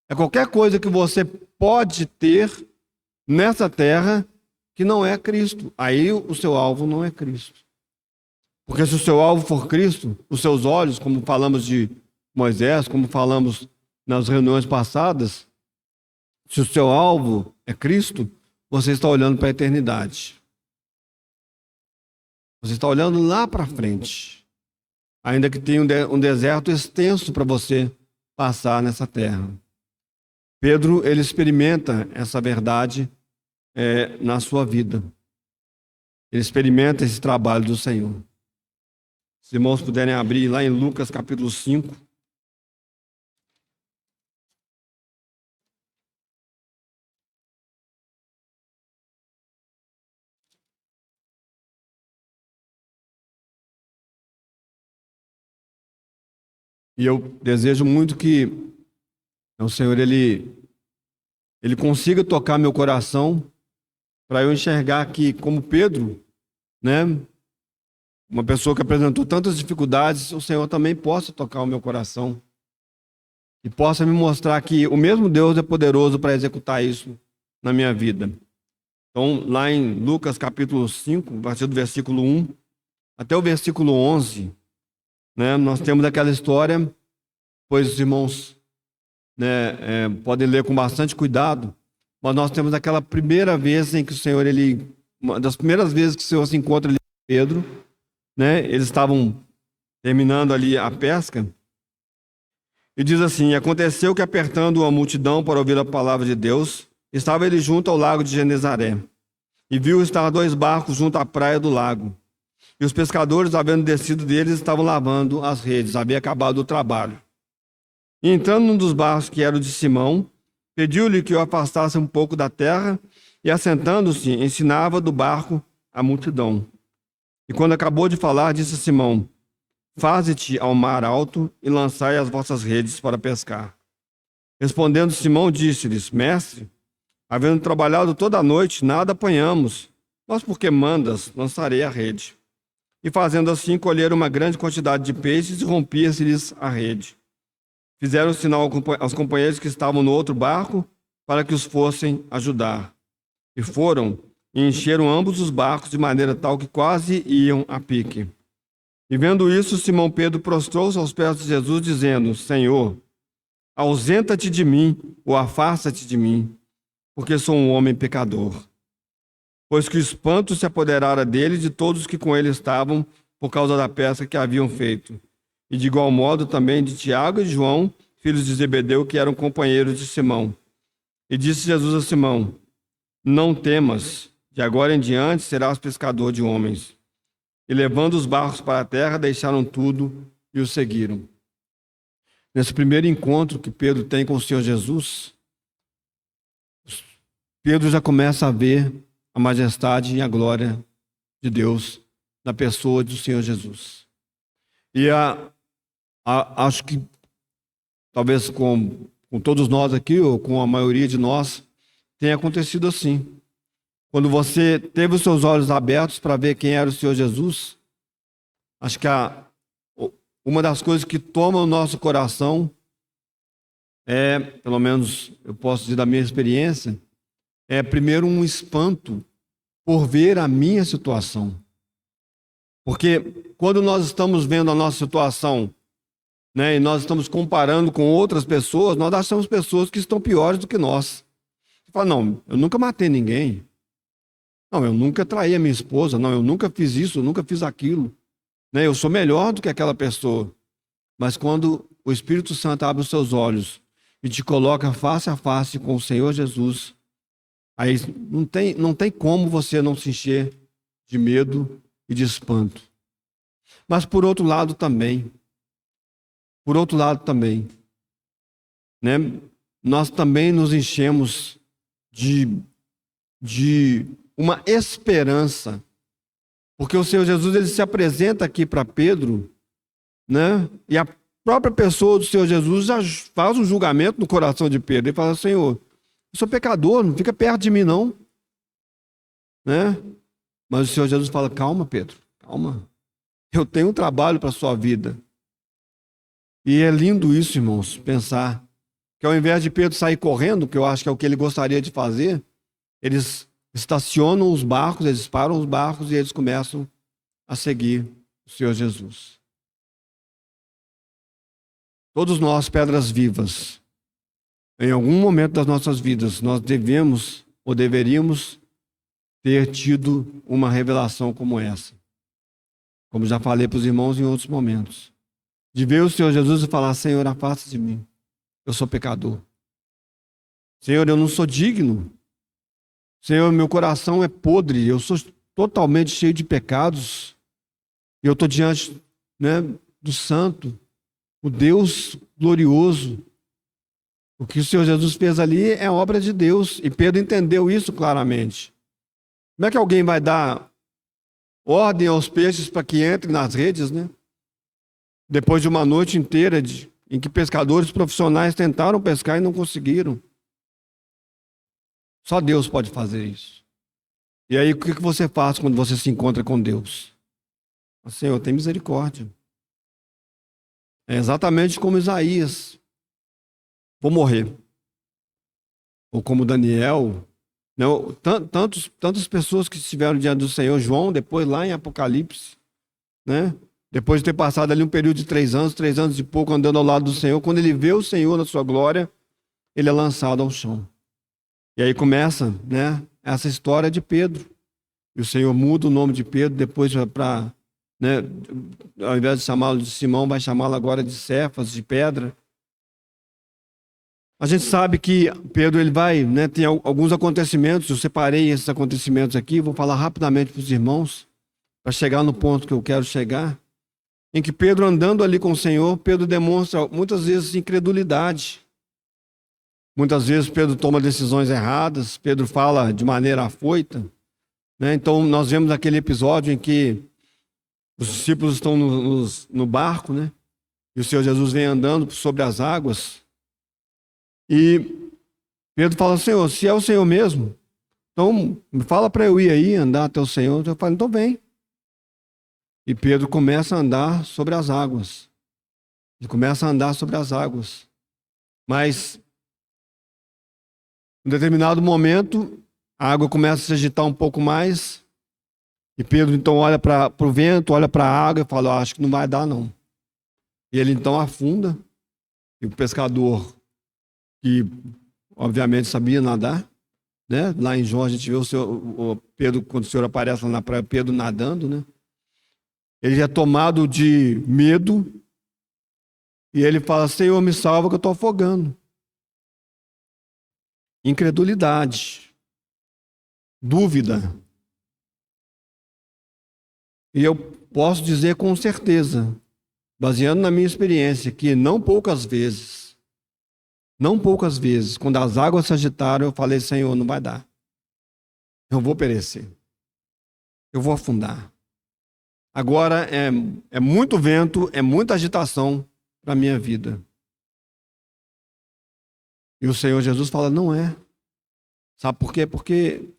É qualquer coisa que você pode ter nessa terra que não é Cristo. Aí o seu alvo não é Cristo. Porque se o seu alvo for Cristo, os seus olhos, como falamos de Moisés, como falamos nas reuniões passadas, se o seu alvo é Cristo, você está olhando para a eternidade. Você está olhando lá para frente. Ainda que tenha um deserto extenso para você passar nessa terra. Pedro, ele experimenta essa verdade na sua vida. Ele experimenta esse trabalho do Senhor. Se os irmãos puderem abrir lá em Lucas capítulo 5. E eu desejo muito que o Senhor ele consiga tocar meu coração para eu enxergar que, como Pedro, né, uma pessoa que apresentou tantas dificuldades, o Senhor também possa tocar o meu coração e possa me mostrar que o mesmo Deus é poderoso para executar isso na minha vida. Então, lá em Lucas capítulo 5, a partir do versículo 1 até o versículo 11, né, nós temos aquela história, pois os irmãos podem ler com bastante cuidado, mas nós temos aquela primeira vez em que o Senhor, uma das primeiras vezes que o Senhor se encontra ali com Pedro, né, eles estavam terminando ali a pesca, e diz assim: aconteceu que, apertando a multidão para ouvir a palavra de Deus, estava ele junto ao lago de Genezaré, e viu estar 2 barcos junto à praia do lago, e os pescadores, havendo descido deles, estavam lavando as redes, havia acabado o trabalho. E entrando num dos barcos, que era o de Simão, pediu-lhe que o afastasse um pouco da terra, e assentando-se, ensinava do barco a multidão. E quando acabou de falar, disse a Simão: faze-te ao mar alto e lançai as vossas redes para pescar. Respondendo Simão, disse-lhes: mestre, havendo trabalhado toda a noite, nada apanhamos, mas porque mandas, lançarei a rede. E fazendo assim, colheram uma grande quantidade de peixes e rompia-se-lhes a rede. Fizeram sinal aos companheiros que estavam no outro barco para que os fossem ajudar. E foram e encheram ambos os barcos de maneira tal que quase iam a pique. E vendo isso, Simão Pedro prostrou-se aos pés de Jesus, dizendo: Senhor, ausenta-te de mim, ou afasta-te de mim, porque sou um homem pecador. Pois que o espanto se apoderara dele e de todos os que com ele estavam, por causa da pesca que haviam feito. E de igual modo também de Tiago e João, filhos de Zebedeu, que eram companheiros de Simão. E disse Jesus a Simão: não temas, de agora em diante serás pescador de homens. E levando os barcos para a terra, deixaram tudo e o seguiram. Nesse primeiro encontro que Pedro tem com o Senhor Jesus, Pedro já começa a ver a majestade e a glória de Deus na pessoa do Senhor Jesus. E acho que, talvez com todos nós aqui, ou com a maioria de nós, tenha acontecido assim. Quando você teve os seus olhos abertos para ver quem era o Senhor Jesus, acho que uma das coisas que toma o nosso coração pelo menos eu posso dizer da minha experiência, primeiro um espanto por ver a minha situação. Porque quando nós estamos vendo a nossa situação, né, e nós estamos comparando com outras pessoas, nós achamos pessoas que estão piores do que nós. Você fala, não, eu nunca matei ninguém. Não, eu nunca traí a minha esposa. Não, eu nunca fiz isso, eu nunca fiz aquilo. Né, eu sou melhor do que aquela pessoa. Mas quando o Espírito Santo abre os seus olhos e te coloca face a face com o Senhor Jesus, aí não tem como você não se encher de medo e de espanto. Mas por outro lado também, né, nós também nos enchemos de uma esperança, porque o Senhor Jesus ele se apresenta aqui para Pedro, né, e a própria pessoa do Senhor Jesus já faz um julgamento no coração de Pedro. Ele fala, Senhor, eu sou pecador, não fica perto de mim não. Né? Mas o Senhor Jesus fala, calma Pedro, calma. Eu tenho um trabalho para a sua vida. E é lindo isso, irmãos, pensar que ao invés de Pedro sair correndo, que eu acho que é o que ele gostaria de fazer, eles estacionam os barcos, eles param os barcos e eles começam a seguir o Senhor Jesus. Todos nós, pedras vivas, em algum momento das nossas vidas, nós devemos ou deveríamos ter tido uma revelação como essa. Como já falei para os irmãos em outros momentos. De ver o Senhor Jesus e falar, Senhor, afasta de mim. Eu sou pecador. Senhor, eu não sou digno. Senhor, meu coração é podre. Eu sou totalmente cheio de pecados. E eu estou diante, né, do Santo. O Deus glorioso. O que o Senhor Jesus fez ali é obra de Deus. E Pedro entendeu isso claramente. Como é que alguém vai dar ordem aos peixes para que entrem nas redes, né? Depois de uma noite inteira em que pescadores profissionais tentaram pescar e não conseguiram. Só Deus pode fazer isso. E aí o que você faz quando você se encontra com Deus? Senhor, tem misericórdia. É exatamente como Isaías. Vou morrer. Ou como Daniel. Não, tantas pessoas que estiveram diante do Senhor. João, depois lá em Apocalipse. Né? Depois de ter passado ali um período de 3 anos e pouco andando ao lado do Senhor. Quando ele vê o Senhor na sua glória, ele é lançado ao chão. E aí começa, né, essa história de Pedro. E o Senhor muda o nome de Pedro depois para... Né, ao invés de chamá-lo de Simão, vai chamá-lo agora de Cefas, de pedra. A gente sabe que Pedro ele vai, né, tem alguns acontecimentos, eu separei esses acontecimentos aqui, vou falar rapidamente para os irmãos, para chegar no ponto que eu quero chegar, em que Pedro andando ali com o Senhor, Pedro demonstra muitas vezes incredulidade. Muitas vezes Pedro toma decisões erradas, Pedro fala de maneira afoita. Né? Então nós vemos aquele episódio em que os discípulos estão no barco, né? E o Senhor Jesus vem andando sobre as águas. E Pedro fala, Senhor, se é o Senhor mesmo, então me fala para eu ir aí, andar até o Senhor. Eu falo, então vem. E Pedro começa a andar sobre as águas. Ele começa a andar sobre as águas. Mas, em determinado momento, a água começa a se agitar um pouco mais. E Pedro então olha para o vento, olha para a água e fala, acho que não vai dar não. E ele então afunda. E o pescador, que obviamente sabia nadar, né? Lá em João a gente vê o Pedro, quando o Senhor aparece lá na praia, Pedro nadando, né? Ele é tomado de medo e ele fala, Senhor, me salva que eu estou afogando. Incredulidade, dúvida. E eu posso dizer com certeza, baseando na minha experiência, que não poucas vezes, quando as águas se agitaram, eu falei, Senhor, não vai dar. eu vou perecer. Eu vou afundar. Agora é muito vento, é muita agitação para a minha vida. E o Senhor Jesus fala, não é. Sabe por quê? Porque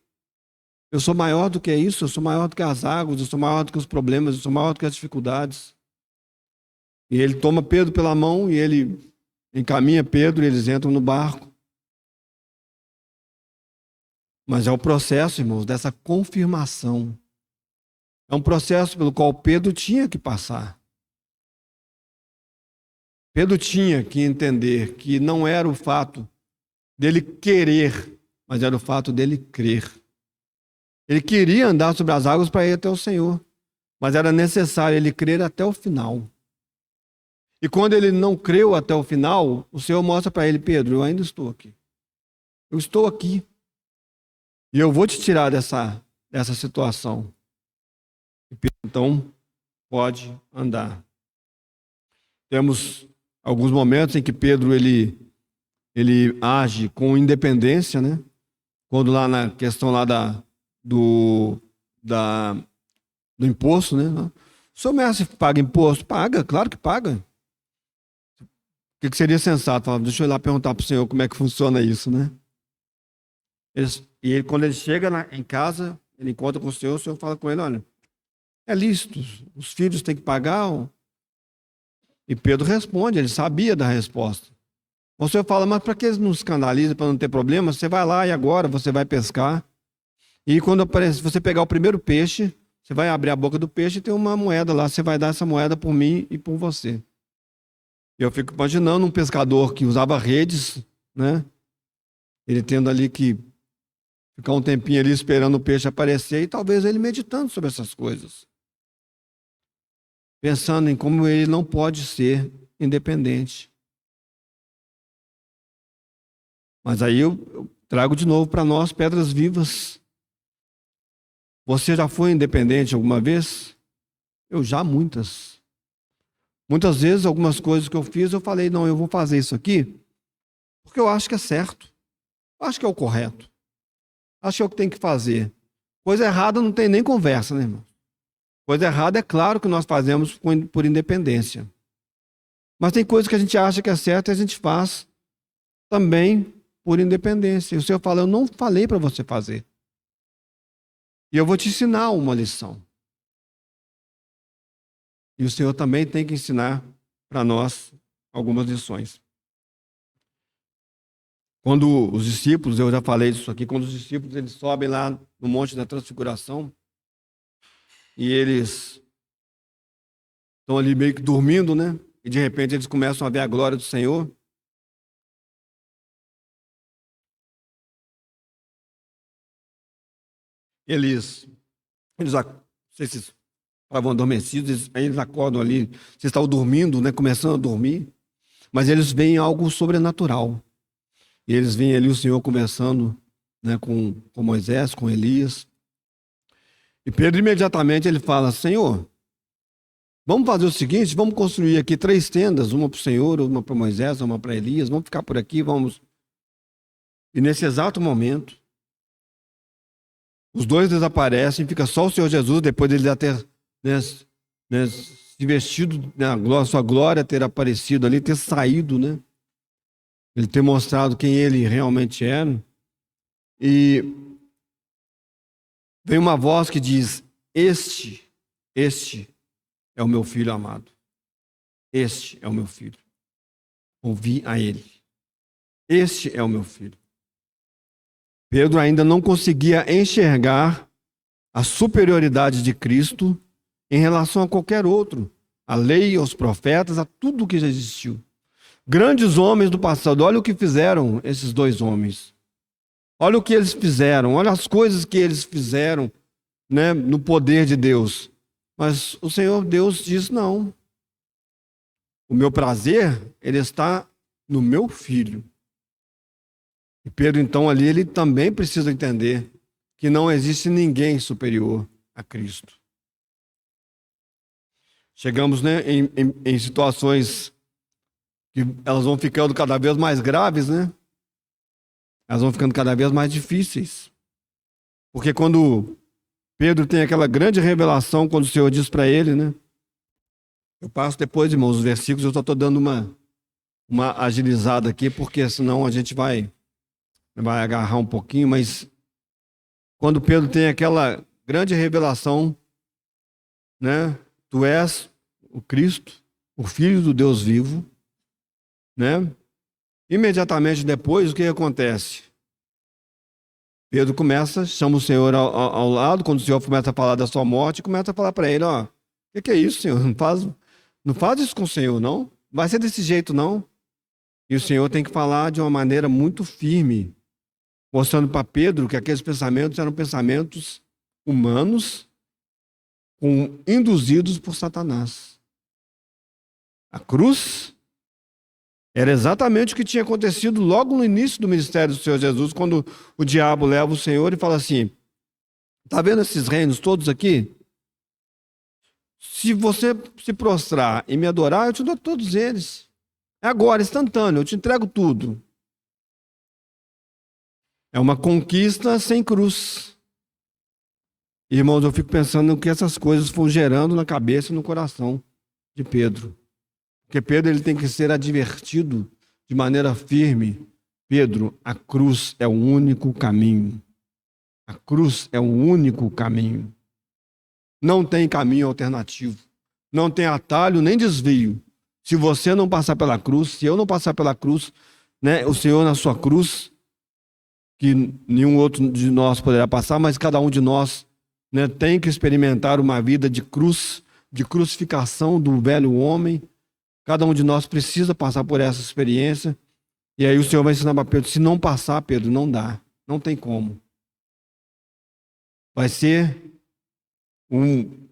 eu sou maior do que isso, eu sou maior do que as águas, eu sou maior do que os problemas, eu sou maior do que as dificuldades. E ele toma Pedro pela mão e ele encaminha Pedro e eles entram no barco. Mas é o processo, irmãos, dessa confirmação. É um processo pelo qual Pedro tinha que passar. Pedro tinha que entender que não era o fato dele querer, mas era o fato dele crer. Ele queria andar sobre as águas para ir até o Senhor, mas era necessário ele crer até o final. E quando ele não creu até o final, o Senhor mostra para ele, Pedro, eu ainda estou aqui. Eu estou aqui. E eu vou te tirar dessa situação. E Pedro, então, pode andar. Temos alguns momentos em que Pedro ele age com independência, né? Quando lá na questão lá do imposto, né? O senhor mestre paga imposto? Paga, claro que paga. O que seria sensato? Falava, deixa eu ir lá perguntar para o senhor como é que funciona isso, né? Quando ele chega em casa, ele encontra com o senhor fala com ele, olha, é lícito, os filhos têm que pagar. E Pedro responde, ele sabia da resposta. O senhor fala, mas para que eles não escandalizam, para não ter problema, você vai lá e agora você vai pescar. E quando você pegar o primeiro peixe, você vai abrir a boca do peixe e tem uma moeda lá, você vai dar essa moeda por mim e por você. E eu fico imaginando um pescador que usava redes, né? Ele tendo ali que ficar um tempinho ali esperando o peixe aparecer e talvez ele meditando sobre essas coisas. Pensando em como ele não pode ser independente. Mas aí eu trago de novo para nós pedras vivas. Você já foi independente alguma vez? Eu já, muitas. Muitas vezes, algumas coisas que eu fiz, eu falei, não, eu vou fazer isso aqui porque eu acho que é certo. Eu acho que é o correto. Acho que é o que tem que fazer. Coisa errada não tem nem conversa, né, irmão? Coisa errada é claro que nós fazemos por independência. Mas tem coisas que a gente acha que é certo e a gente faz também por independência. E o Senhor fala, eu não falei para você fazer. E eu vou te ensinar uma lição. E o Senhor também tem que ensinar para nós algumas lições. Quando os discípulos, eu já falei disso aqui, quando os discípulos eles sobem lá no Monte da Transfiguração e eles estão ali meio que dormindo, né? E de repente eles começam a ver a glória do Senhor. Eles não sei se estavam adormecidos, aí eles acordam ali, vocês estavam dormindo, né? Começando a dormir, mas eles veem algo sobrenatural. E eles veem ali o Senhor conversando, né, com Moisés, com Elias. E Pedro imediatamente ele fala, Senhor, vamos fazer o seguinte, vamos construir aqui 3 tendas, uma para o Senhor, uma para Moisés, uma para Elias, vamos ficar por aqui, vamos. E nesse exato momento, os 2 desaparecem, fica só o Senhor Jesus, depois de ele já ter se vestido na sua glória, ter aparecido ali, ter saído, né? Ele ter mostrado quem ele realmente era. E vem uma voz que diz, este é o meu filho amado. Este é o meu filho. Ouvi a ele. Este é o meu filho. Pedro ainda não conseguia enxergar a superioridade de Cristo em relação a qualquer outro. A lei, aos profetas, a tudo que já existiu. Grandes homens do passado, olha o que fizeram esses 2 homens. Olha o que eles fizeram, olha as coisas que eles fizeram, né, no poder de Deus. Mas o Senhor Deus diz não. O meu prazer, ele está no meu filho. E Pedro, então, ali, ele também precisa entender que não existe ninguém superior a Cristo. Chegamos, né, em situações que elas vão ficando cada vez mais graves, né? Elas vão ficando cada vez mais difíceis. Porque quando Pedro tem aquela grande revelação, quando o Senhor diz para ele, né? Eu passo depois, irmãos, os versículos, eu só estou dando uma agilizada aqui, porque senão a gente vai agarrar um pouquinho, mas quando Pedro tem aquela grande revelação, né? Tu és o Cristo, o Filho do Deus vivo, né? Imediatamente depois, o que acontece? Pedro chama o Senhor ao lado, quando o Senhor começa a falar da sua morte, começa a falar para ele, ó, o que é isso, Senhor? Não faz isso com o Senhor, não. Vai ser desse jeito, não. E o Senhor tem que falar de uma maneira muito firme, mostrando para Pedro que aqueles pensamentos eram pensamentos humanos, induzidos por Satanás. A cruz era exatamente o que tinha acontecido logo no início do ministério do Senhor Jesus, quando o diabo leva o Senhor e fala assim, tá vendo esses reinos todos aqui? Se você se prostrar e me adorar, eu te dou todos eles. É agora, instantâneo, eu te entrego tudo. É uma conquista sem cruz. Irmãos, eu fico pensando no que essas coisas foram gerando na cabeça e no coração de Pedro. Porque Pedro ele tem que ser advertido de maneira firme. Pedro, a cruz é o único caminho. A cruz é o único caminho. Não tem caminho alternativo. Não tem atalho nem desvio. Se você não passar pela cruz, se eu não passar pela cruz, né, o Senhor na sua cruz, que nenhum outro de nós poderá passar, mas cada um de nós, né, tem que experimentar uma vida de cruz, de crucificação do velho homem. Cada um de nós precisa passar por essa experiência. E aí o Senhor vai ensinar para Pedro, se não passar, Pedro, não dá. Não tem como. Vai ser um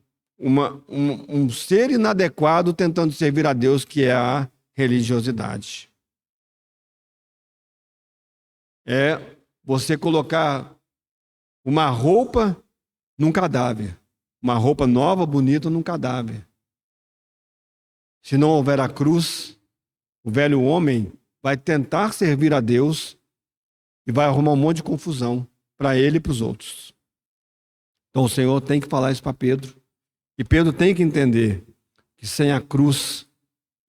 ser inadequado tentando servir a Deus, que é a religiosidade. É você colocar uma roupa num cadáver. Uma roupa nova, bonita, num cadáver. Se não houver a cruz, o velho homem vai tentar servir a Deus e vai arrumar um monte de confusão para ele e para os outros. Então o Senhor tem que falar isso para Pedro. E Pedro tem que entender que sem a cruz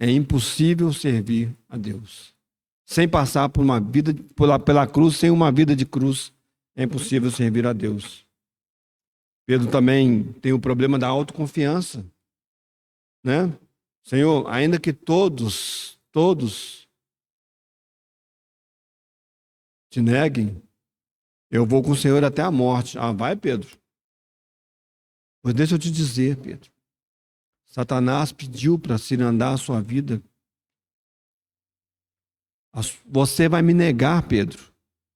é impossível servir a Deus. Sem passar por uma vida pela cruz, sem uma vida de cruz, é impossível servir a Deus. Pedro também tem o problema da autoconfiança, né? Senhor, ainda que todos te neguem, eu vou com o Senhor até a morte. Ah, vai, Pedro. Pois deixa eu te dizer, Pedro. Satanás pediu para cirandar a sua vida. Você vai me negar, Pedro.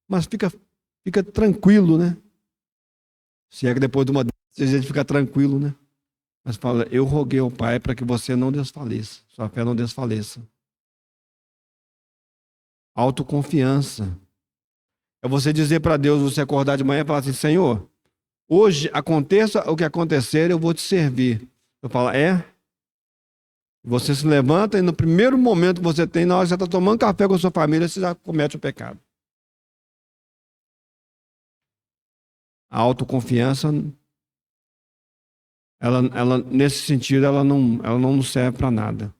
Mas fica tranquilo, né? Se é que depois de uma a gente fica tranquilo, né? Mas fala, eu roguei ao Pai para que você não desfaleça. Sua fé não desfaleça. Autoconfiança. É você dizer para Deus, você acordar de manhã e falar assim, Senhor, hoje aconteça o que acontecer, eu vou te servir. Eu falo, Você se levanta e no primeiro momento que você tem, na hora que você está tomando café com a sua família, você já comete o pecado. A autoconfiança, ela nesse sentido, ela não nos serve para nada.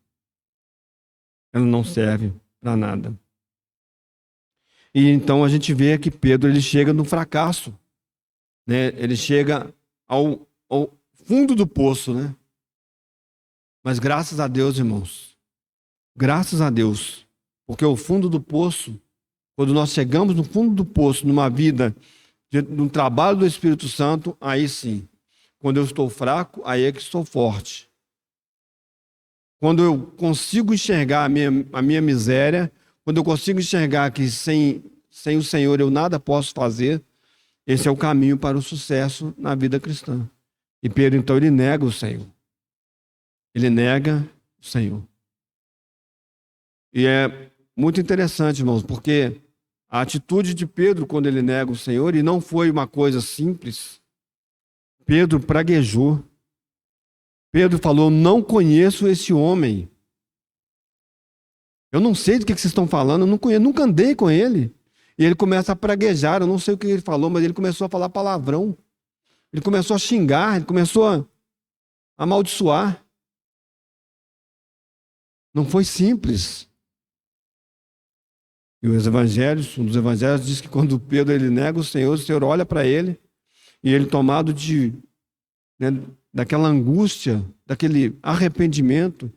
Ela não serve para nada. E então a gente vê que Pedro ele chega no fracasso, né? Ele chega ao fundo do poço, né? Mas graças a Deus, irmãos, graças a Deus, porque o fundo do poço, quando nós chegamos no fundo do poço, numa vida, num trabalho do Espírito Santo, aí sim, quando eu estou fraco, aí é que estou forte. Quando eu consigo enxergar a minha miséria, quando eu consigo enxergar que sem o Senhor eu nada posso fazer, esse é o caminho para o sucesso na vida cristã. E Pedro, então, ele nega o Senhor. Ele nega o Senhor. E é muito interessante, irmãos, porque a atitude de Pedro quando ele nega o Senhor, e não foi uma coisa simples, Pedro praguejou. Pedro falou, não conheço esse homem. Eu não sei do que vocês estão falando, eu não conheço, nunca andei com ele. E ele começa a praguejar, eu não sei o que ele falou, mas ele começou a falar palavrão. Ele começou a xingar, ele começou a amaldiçoar. Não foi simples. E os evangelhos, um dos evangelhos diz que quando Pedro ele nega o Senhor olha para ele, e ele tomado né, daquela angústia, daquele arrependimento,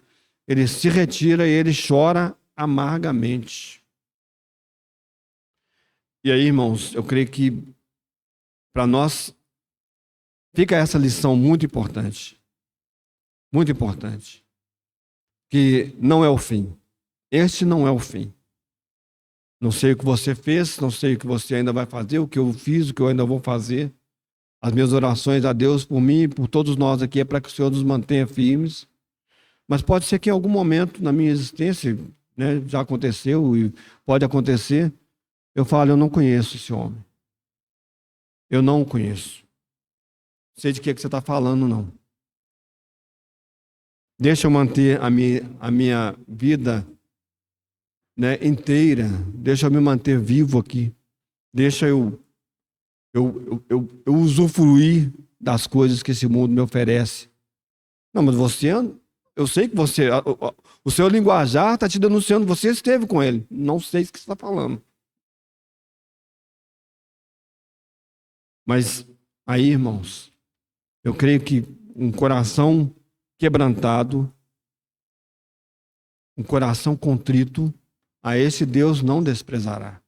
ele se retira e ele chora amargamente. E aí, irmãos, eu creio que para nós fica essa lição muito importante. Muito importante. Que não é o fim. Este não é o fim. Não sei o que você fez, não sei o que você ainda vai fazer, o que eu fiz, o que eu ainda vou fazer. As minhas orações a Deus por mim e por todos nós aqui é para que o Senhor nos mantenha firmes. Mas pode ser que em algum momento na minha existência, né, já aconteceu e pode acontecer, eu falo, eu não conheço esse homem. Eu não o conheço. Não sei de que você está falando, não. Deixa eu manter a minha vida, né, inteira. Deixa eu me manter vivo aqui. Deixa eu usufruir das coisas que esse mundo me oferece. Não, mas você, eu sei que você, o seu linguajar está te denunciando, você esteve com ele. Não sei o que você está falando. Mas aí, irmãos, eu creio que um coração quebrantado, um coração contrito, a esse Deus não desprezará.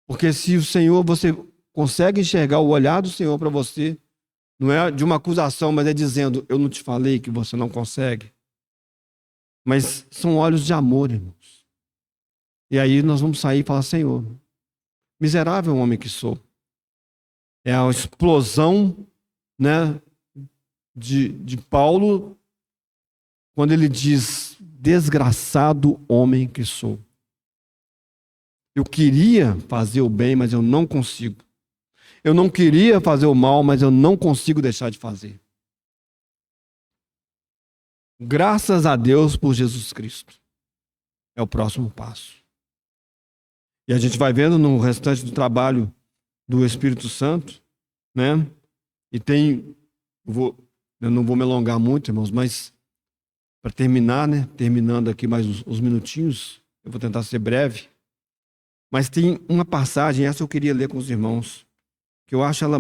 Porque se o Senhor, você consegue enxergar o olhar do Senhor para você, não é de uma acusação, mas é dizendo, eu não te falei que você não consegue. Mas são olhos de amor, irmãos. E aí nós vamos sair e falar, Senhor, miserável homem que sou. É a explosão, né, de Paulo, quando ele diz, desgraçado homem que sou. Eu queria fazer o bem, mas eu não consigo. Eu não queria fazer o mal, mas eu não consigo deixar de fazer. Graças a Deus por Jesus Cristo. É o próximo passo. E a gente vai vendo no restante do trabalho do Espírito Santo, né? E tem, eu não vou me alongar muito, irmãos, mas para terminar, né? Terminando aqui mais uns minutinhos, eu vou tentar ser breve. Mas tem uma passagem, essa eu queria ler com os irmãos, que eu acho ela,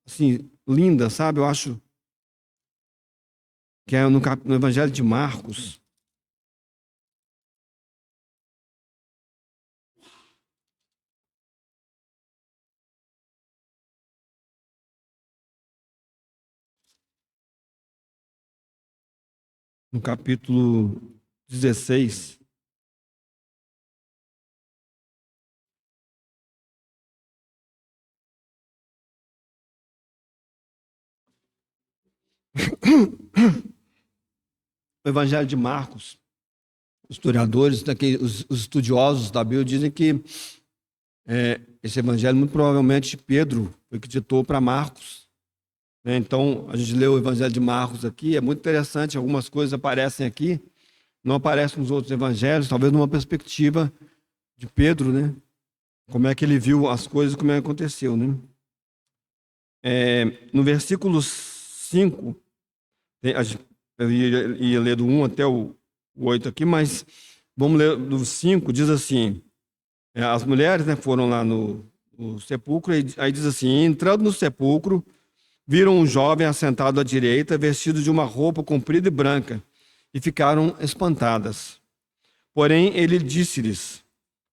assim, linda, sabe? Eu acho que é no Evangelho de Marcos. No capítulo 16. O Evangelho de Marcos, os historiadores, os estudiosos da Bíblia dizem que esse evangelho, muito provavelmente, Pedro foi que ditou para Marcos. Né? Então, a gente lê o Evangelho de Marcos aqui, é muito interessante, algumas coisas aparecem aqui, não aparecem nos outros evangelhos, talvez numa perspectiva de Pedro, né? Como é que ele viu as coisas, como é que aconteceu, né? No versículo 5, eu ia ler do 1 até o 8 aqui, mas vamos ler do 5, diz assim, as mulheres, né, foram lá no sepulcro, e aí diz assim, entrando no sepulcro, viram um jovem assentado à direita, vestido de uma roupa comprida e branca, e ficaram espantadas. Porém, ele disse-lhes,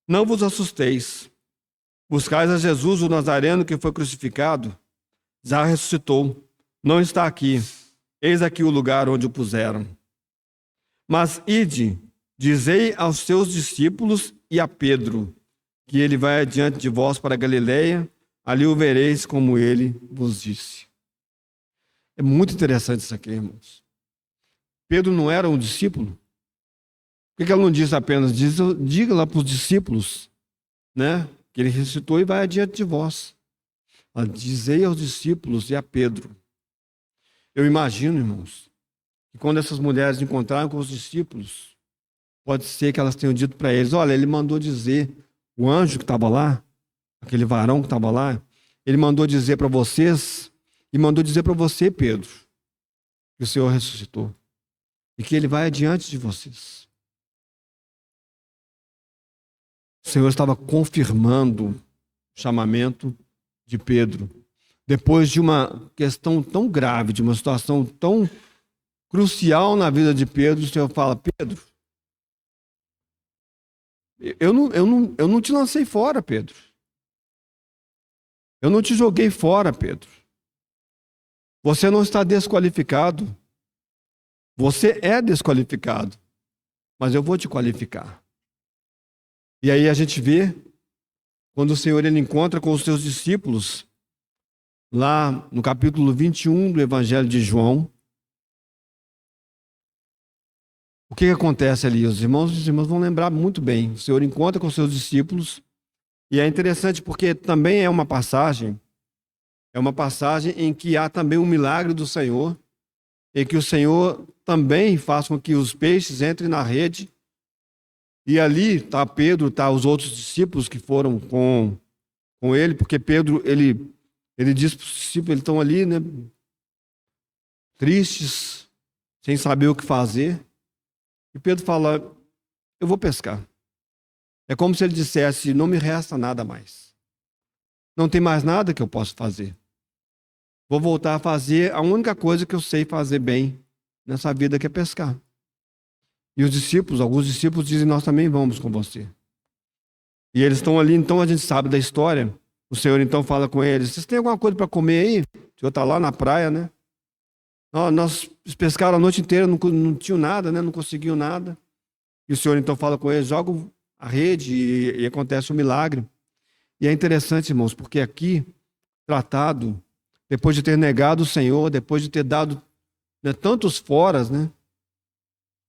não vos assusteis, buscais a Jesus, o Nazareno, que foi crucificado, já ressuscitou, não está aqui, eis aqui o lugar onde o puseram. Mas ide, dizei aos seus discípulos e a Pedro, que ele vai adiante de vós para Galiléia, ali o vereis como ele vos disse. É muito interessante isso aqui, irmãos. Pedro não era um discípulo? Por que ela não disse apenas, diga lá para os discípulos, né, que ele ressuscitou e vai adiante de vós. Dizei aos discípulos e a Pedro. Eu imagino, irmãos, que quando essas mulheres encontraram com os discípulos, pode ser que elas tenham dito para eles, olha, ele mandou dizer, o anjo que estava lá, aquele varão que estava lá, ele mandou dizer para vocês, e mandou dizer para você, Pedro, que o Senhor ressuscitou e que ele vai adiante de vocês. O Senhor estava confirmando o chamamento de Pedro. Depois de uma questão tão grave, de uma situação tão crucial na vida de Pedro, o Senhor fala: Pedro, eu não te lancei fora, Pedro. Eu não te joguei fora, Pedro. Você não está desqualificado. Você é desqualificado, mas eu vou te qualificar. E aí a gente vê, quando o Senhor ele encontra com os seus discípulos, lá no capítulo 21 do Evangelho de João, o que acontece ali? Os irmãos vão lembrar muito bem. O Senhor encontra com os seus discípulos, e é interessante porque também é uma passagem em que há também um milagre do Senhor, em que o Senhor também faz com que os peixes entrem na rede, e ali está Pedro, está os outros discípulos que foram com ele, porque Pedro, ele diz para os discípulos, eles estão ali, né, tristes, sem saber o que fazer, e Pedro fala: eu vou pescar. É como se ele dissesse: não me resta nada mais. Não tem mais nada que eu possa fazer. Vou voltar a fazer a única coisa que eu sei fazer bem nessa vida, que é pescar. E os discípulos, alguns discípulos dizem: nós também vamos com você. E eles estão ali, então a gente sabe da história. O Senhor então fala com eles: vocês têm alguma coisa para comer aí? O Senhor está lá na praia, né? Nós pescaram a noite inteira, não tinham nada, né? Não conseguiam nada. E o Senhor então fala com eles: joga a rede, e acontece um milagre. E é interessante, irmãos, porque aqui, tratado, depois de ter negado o Senhor, depois de ter dado, né, tantos foras, né?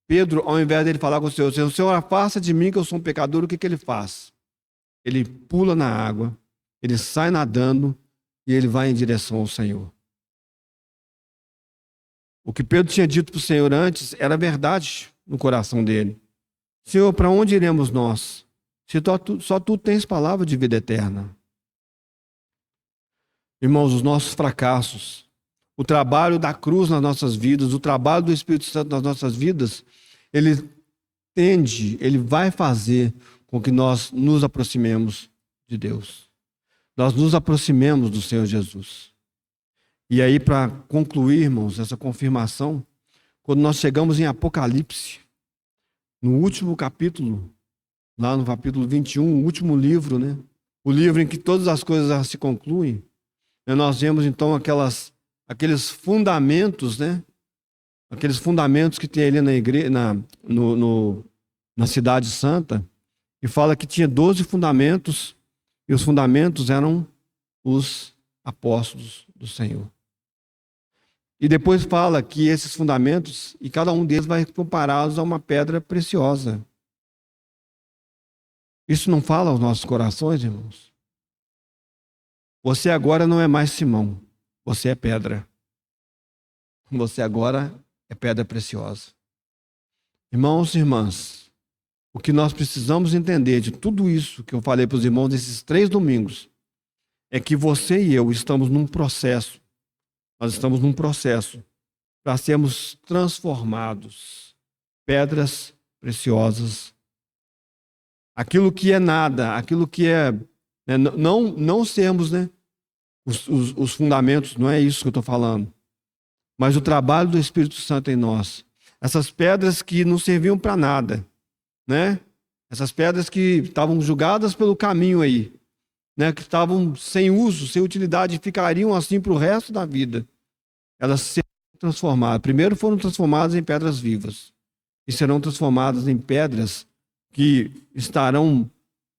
Pedro, ao invés dele falar com o Senhor, afasta de mim que eu sou um pecador, o que ele faz? Ele pula na água, ele sai nadando e ele vai em direção ao Senhor. O que Pedro tinha dito para o Senhor antes era verdade no coração dele. Senhor, para onde iremos nós? Se só tu tens palavra de vida eterna. Irmãos, os nossos fracassos, o trabalho da cruz nas nossas vidas, o trabalho do Espírito Santo nas nossas vidas, ele vai fazer com que nós nos aproximemos de Deus. Nós nos aproximemos do Senhor Jesus. E aí, para concluir, irmãos, essa confirmação, quando nós chegamos em Apocalipse, no último capítulo, lá no capítulo 21, o último livro, né? O livro em que todas as coisas se concluem, nós vemos então aqueles fundamentos, né? Aqueles fundamentos que tem ali na igreja, na Cidade Santa, e fala que tinha 12 fundamentos, e os fundamentos eram os apóstolos do Senhor. E depois fala que esses fundamentos, e cada um deles vai compará-los a uma pedra preciosa. Isso não fala aos nossos corações, irmãos? Você agora não é mais Simão, você é pedra. Você agora é pedra preciosa. Irmãos e irmãs, o que nós precisamos entender de tudo isso que eu falei para os irmãos nesses 3 domingos, é que você e eu estamos num processo. Nós estamos num processo para sermos transformados. Pedras preciosas. Aquilo que é nada, aquilo que é... Né, não sermos, né, os fundamentos, não é isso que eu estou falando. Mas o trabalho do Espírito Santo em nós. Essas pedras que não serviam para nada, né? Essas pedras que estavam jogadas pelo caminho aí, né? Que estavam sem uso, sem utilidade, e ficariam assim para o resto da vida. Elas serão transformadas. Primeiro foram transformadas em pedras vivas. E serão transformadas em pedras que estarão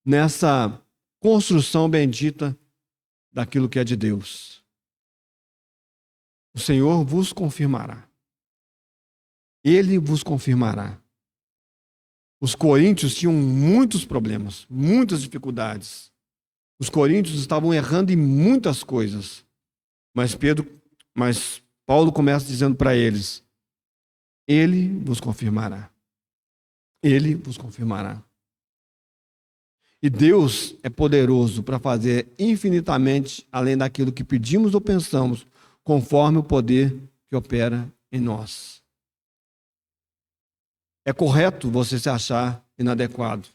nessa construção bendita daquilo que é de Deus. O Senhor vos confirmará. Ele vos confirmará. Os coríntios tinham muitos problemas, muitas dificuldades. Os coríntios estavam errando em muitas coisas. Mas Paulo começa dizendo para eles: Ele vos confirmará. Ele vos confirmará. E Deus é poderoso para fazer infinitamente além daquilo que pedimos ou pensamos, conforme o poder que opera em nós. É correto você se achar inadequado.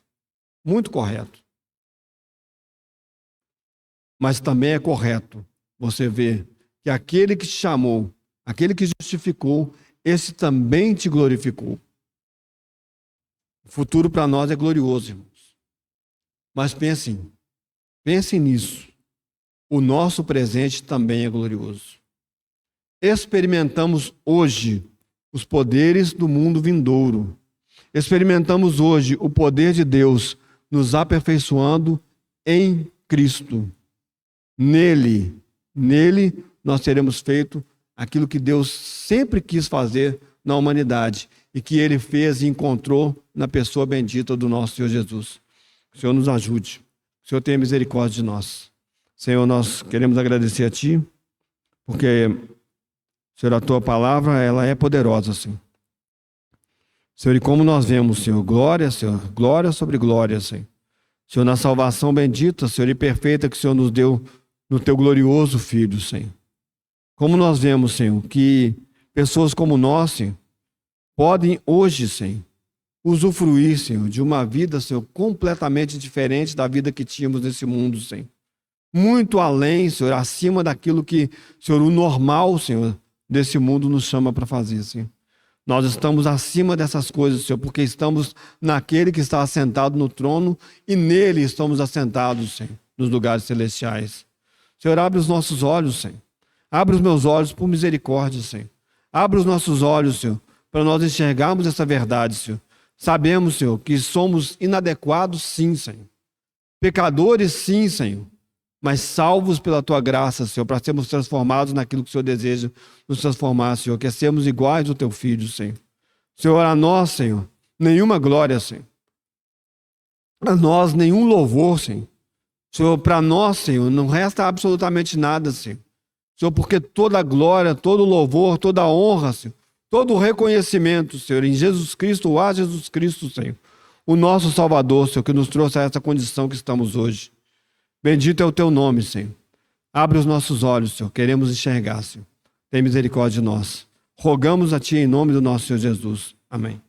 Muito correto. Mas também é correto você ver que aquele que te chamou, aquele que justificou, esse também te glorificou. O futuro para nós é glorioso, irmãos. Mas pensem nisso. O nosso presente também é glorioso. Experimentamos hoje os poderes do mundo vindouro. Experimentamos hoje o poder de Deus nos aperfeiçoando em Cristo. Nele nós teremos feito aquilo que Deus sempre quis fazer na humanidade e que Ele fez e encontrou na pessoa bendita do nosso Senhor Jesus. Que o Senhor nos ajude. Que o Senhor tenha misericórdia de nós. Senhor, nós queremos agradecer a Ti, porque, Senhor, a Tua palavra, ela é poderosa, Senhor. Senhor, e como nós vemos, Senhor, glória, Senhor, glória sobre glória, Senhor. Senhor, na salvação bendita, Senhor, e perfeita que o Senhor nos deu no Teu glorioso Filho, Senhor. Como nós vemos, Senhor, que pessoas como nós, Senhor, podem hoje, Senhor, usufruir, Senhor, de uma vida, Senhor, completamente diferente da vida que tínhamos nesse mundo, Senhor. Muito além, Senhor, acima daquilo que, Senhor, o normal, Senhor, desse mundo nos chama para fazer, Senhor. Nós estamos acima dessas coisas, Senhor, porque estamos naquele que está assentado no trono e nele estamos assentados, Senhor, nos lugares celestiais. Senhor, abre os nossos olhos, Senhor. Abre os meus olhos por misericórdia, Senhor. Abre os nossos olhos, Senhor, para nós enxergarmos essa verdade, Senhor. Sabemos, Senhor, que somos inadequados, sim, Senhor. Pecadores, sim, Senhor. Mas salvos pela Tua graça, Senhor, para sermos transformados naquilo que o Senhor deseja nos transformar, Senhor, que é sermos iguais ao Teu Filho, Senhor. Senhor, a nós, Senhor, nenhuma glória, Senhor. A nós, nenhum louvor, Senhor. Senhor, para nós, Senhor, não resta absolutamente nada, Senhor. Senhor, porque toda a glória, todo o louvor, toda a honra, Senhor, todo o reconhecimento, Senhor, em Jesus Cristo, a Jesus Cristo, Senhor, o nosso Salvador, Senhor, que nos trouxe a essa condição que estamos hoje. Bendito é o Teu nome, Senhor. Abre os nossos olhos, Senhor. Queremos enxergar, Senhor. Tem misericórdia de nós. Rogamos a Ti em nome do nosso Senhor Jesus. Amém.